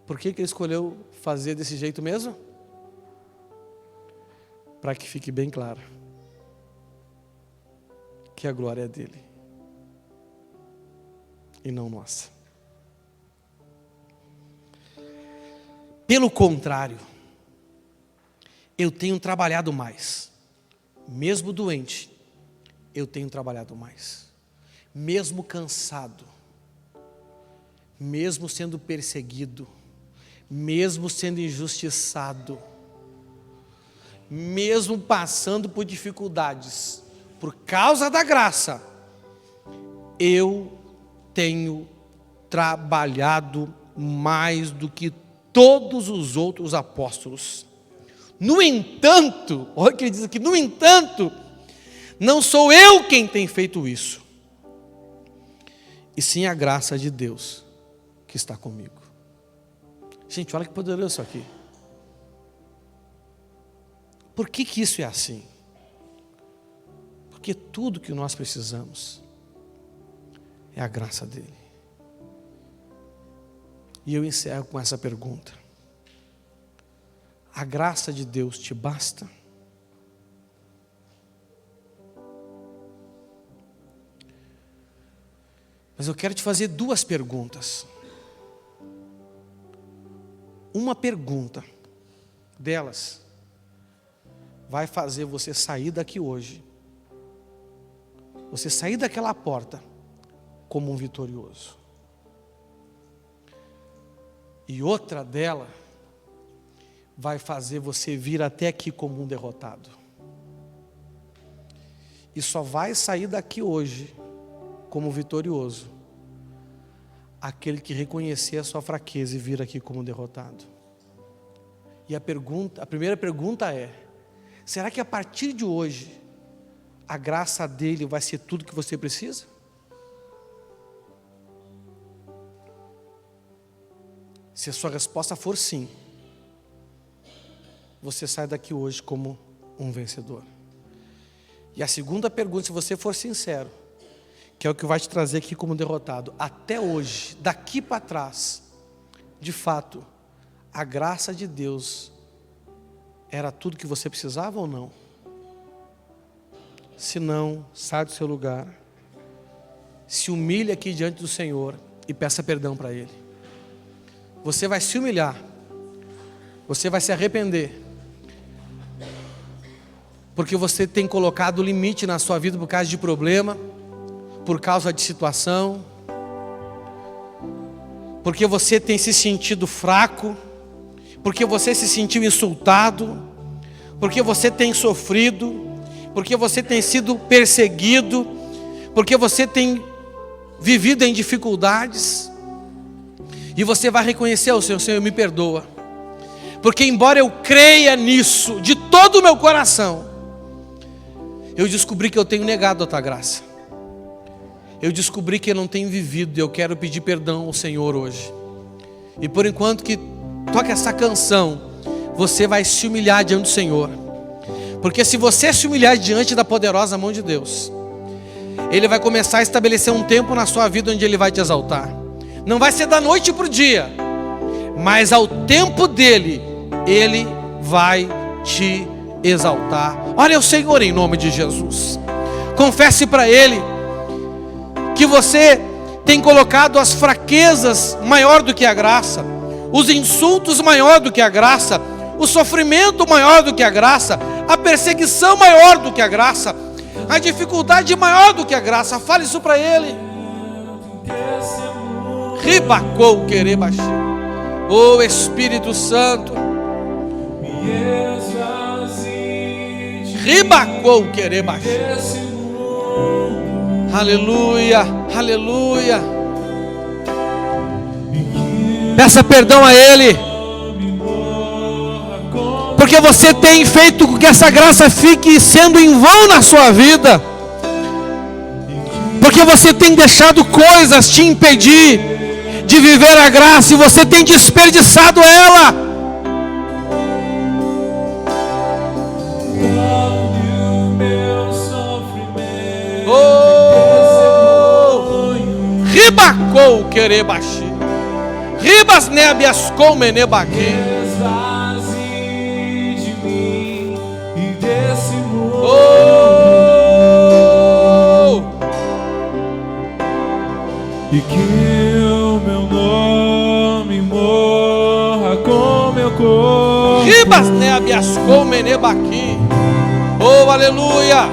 [SPEAKER 1] Por que Ele escolheu fazer desse jeito mesmo? Para que fique bem claro que a glória é dele e não nossa. Pelo contrário, eu tenho trabalhado mais. Mesmo doente, eu tenho trabalhado mais. Mesmo cansado, mesmo sendo perseguido, mesmo sendo injustiçado, mesmo passando por dificuldades, por causa da graça, eu tenho trabalhado mais do que todos os outros apóstolos. No entanto, olha o que ele diz aqui, no entanto, não sou eu quem tem feito isso, e sim a graça de Deus que está comigo. Gente, olha que poderoso isso aqui. Por que isso é assim? Porque tudo que nós precisamos é a graça dele. E eu encerro com essa pergunta: a graça de Deus te basta? Mas eu quero te fazer 2 perguntas. Uma pergunta delas vai fazer você sair daqui hoje, você sair daquela porta como um vitorioso. E outra dela vai fazer você vir até aqui como um derrotado. E só vai sair daqui hoje como vitorioso aquele que reconhecer a sua fraqueza e vir aqui como derrotado. E a primeira pergunta é: será que a partir de hoje a graça dele vai ser tudo que você precisa? Se a sua resposta for sim, você sai daqui hoje como um vencedor. E a segunda pergunta, se você for sincero, que é o que vai te trazer aqui como derrotado, até hoje, daqui para trás, de fato, a graça de Deus era tudo que você precisava ou não? Se não, sai do seu lugar, se humilhe aqui diante do Senhor e peça perdão para Ele. Você vai se humilhar, você vai se arrepender, porque você tem colocado limite na sua vida por causa de problema, por causa de situação, porque você tem se sentido fraco, porque você se sentiu insultado, porque você tem sofrido, porque você tem sido perseguido, porque você tem vivido em dificuldades, e você vai reconhecer ao Senhor: Senhor, me perdoa, porque embora eu creia nisso de todo o meu coração, eu descobri que eu tenho negado a tua graça, eu descobri que eu não tenho vivido, e eu quero pedir perdão ao Senhor hoje. E por enquanto que toca essa canção, você vai se humilhar diante do Senhor, porque se você se humilhar diante da poderosa mão de Deus, Ele vai começar a estabelecer um tempo na sua vida onde Ele vai te exaltar. Não vai ser da noite para o dia, mas ao tempo dEle, Ele vai te exaltar. Olha o Senhor em nome de Jesus. Confesse para Ele que você tem colocado as fraquezas maior do que a graça, os insultos maior do que a graça, o sofrimento maior do que a graça, a perseguição maior do que a graça, a dificuldade maior do que a graça. Fale isso para Ele. Ribacou querebaxi. Oh Espírito Santo, ribacou querebaxi. Aleluia, aleluia. Peça perdão a Ele, porque você tem feito com que essa graça fique sendo em vão na sua vida, porque você tem deixado coisas te impedir de viver a graça, e você tem desperdiçado ela. Ribacou querebaxi, ribas nébias com menebaqui.
[SPEAKER 2] E que o meu nome morra com meu corpo.
[SPEAKER 1] Ribas nébias com menebaqui. Oh, aleluia.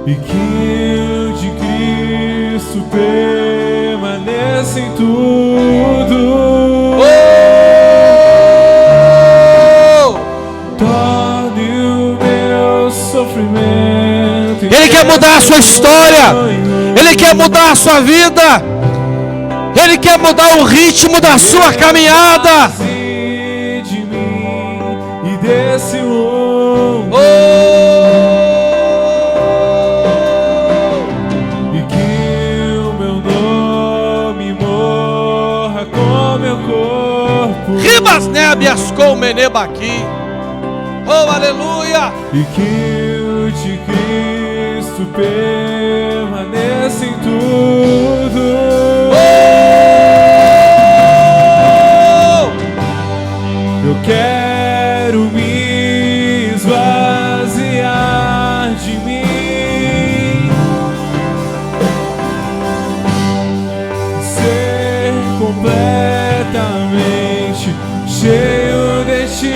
[SPEAKER 2] E que o de Cristo permaneça em tudo.
[SPEAKER 1] Oh!
[SPEAKER 2] Torne o meu sofrimento.
[SPEAKER 1] Ele quer mudar a sua história. Ele quer mudar a sua vida. Ele quer mudar o ritmo da sua caminhada.
[SPEAKER 2] De mim e desse mundo. E que o meu nome morra com meu corpo.
[SPEAKER 1] Ribas nébias com menebaqui. Oh, aleluia.
[SPEAKER 2] E que o de Cristo permaneça em tudo. Eu quero me esvaziar de mim, ser completamente cheio de ti,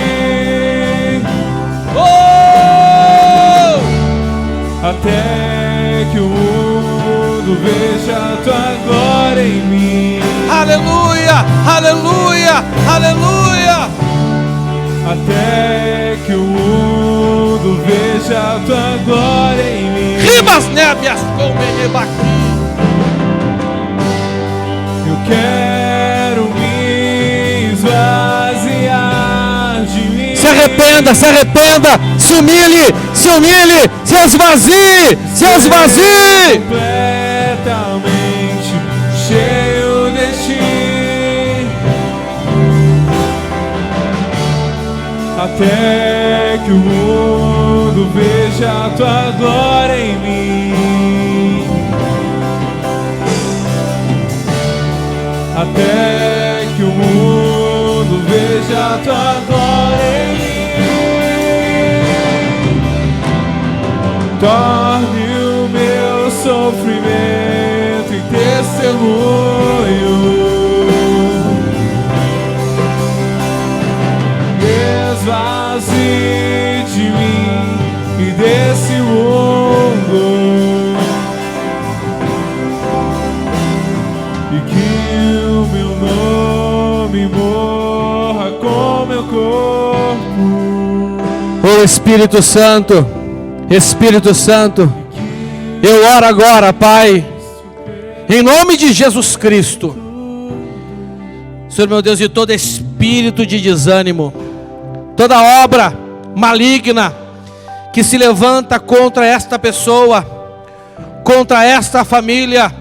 [SPEAKER 2] até que o mundo veja a tua glória em mim.
[SPEAKER 1] Aleluia, aleluia, aleluia.
[SPEAKER 2] até que o mundo veja a tua glória em mim.
[SPEAKER 1] Ribas nébias com menebaqui.
[SPEAKER 2] Eu quero me esvaziar de mim.
[SPEAKER 1] Se arrependa, se arrependa, se humilhe, se esvazie, se esvazie.
[SPEAKER 2] Completamente cheio de ti, até que o mundo veja a tua glória em mim, até que o mundo veja a tua glória em mim. Torne o meu sofrimento em testemunho, esvazie de mim e desse mundo, e que o meu nome morra com meu corpo.
[SPEAKER 1] Ô Espírito Santo, Espírito Santo, eu oro agora, Pai, em nome de Jesus Cristo, Senhor meu Deus, de todo espírito de desânimo, toda obra maligna que se levanta contra esta pessoa, contra esta família,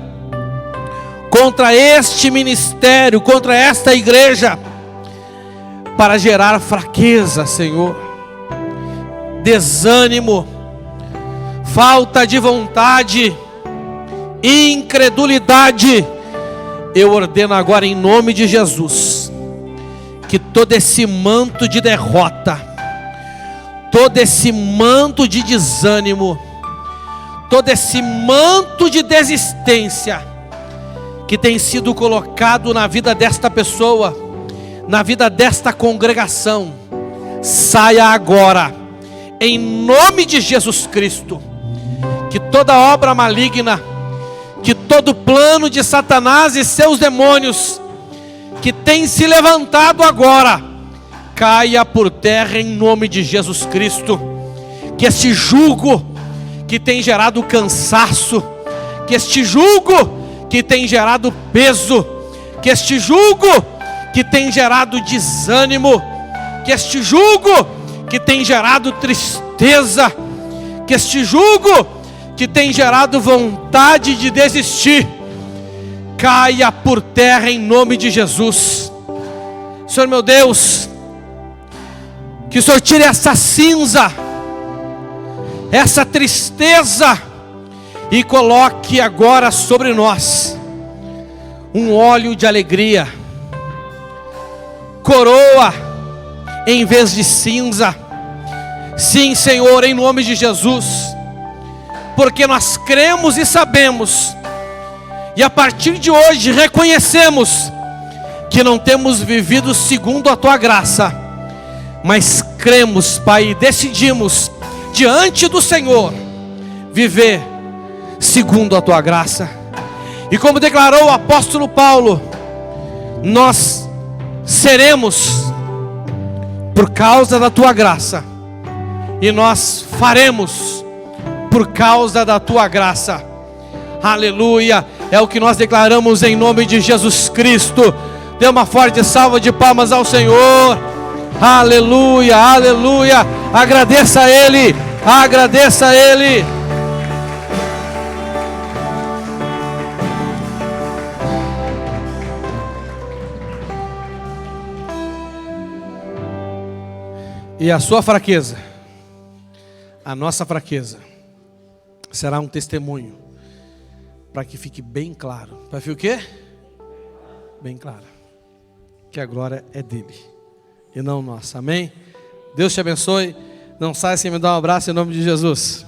[SPEAKER 1] contra este ministério, contra esta igreja, para gerar fraqueza, Senhor, desânimo, falta de vontade, incredulidade, eu ordeno agora em nome de Jesus, que todo esse manto de derrota, todo esse manto de desânimo, todo esse manto de desistência, que tem sido colocado na vida desta pessoa, na vida desta congregação, saia agora, em nome de Jesus Cristo. Que toda obra maligna, que todo plano de Satanás e seus demônios, que tem se levantado agora, caia por terra em nome de Jesus Cristo. Que este jugo que tem gerado cansaço, que este jugo que tem gerado peso, que este jugo que tem gerado desânimo, que este jugo que tem gerado tristeza, que este jugo que tem gerado vontade de desistir, caia por terra em nome de Jesus. Senhor meu Deus, que o Senhor tire essa cinza, essa tristeza, e coloque agora sobre nós um óleo de alegria, coroa em vez de cinza. Sim, Senhor, em nome de Jesus, porque nós cremos e sabemos, e a partir de hoje reconhecemos que não temos vivido segundo a Tua graça, mas cremos, Pai, e decidimos diante do Senhor viver segundo a Tua graça. E como declarou o apóstolo Paulo, nós seremos por causa da Tua graça, e nós faremos por causa da Tua graça. Aleluia, é o que nós declaramos em nome de Jesus Cristo. Dê uma forte salva de palmas ao Senhor. Aleluia, aleluia. Agradeça a Ele, agradeça a Ele. E a sua fraqueza, a nossa fraqueza, será um testemunho, para que fique bem claro. Para que o quê? Bem claro, que a glória é dele e não nossa. Amém? Deus te abençoe. Não saia sem me dar um abraço em nome de Jesus.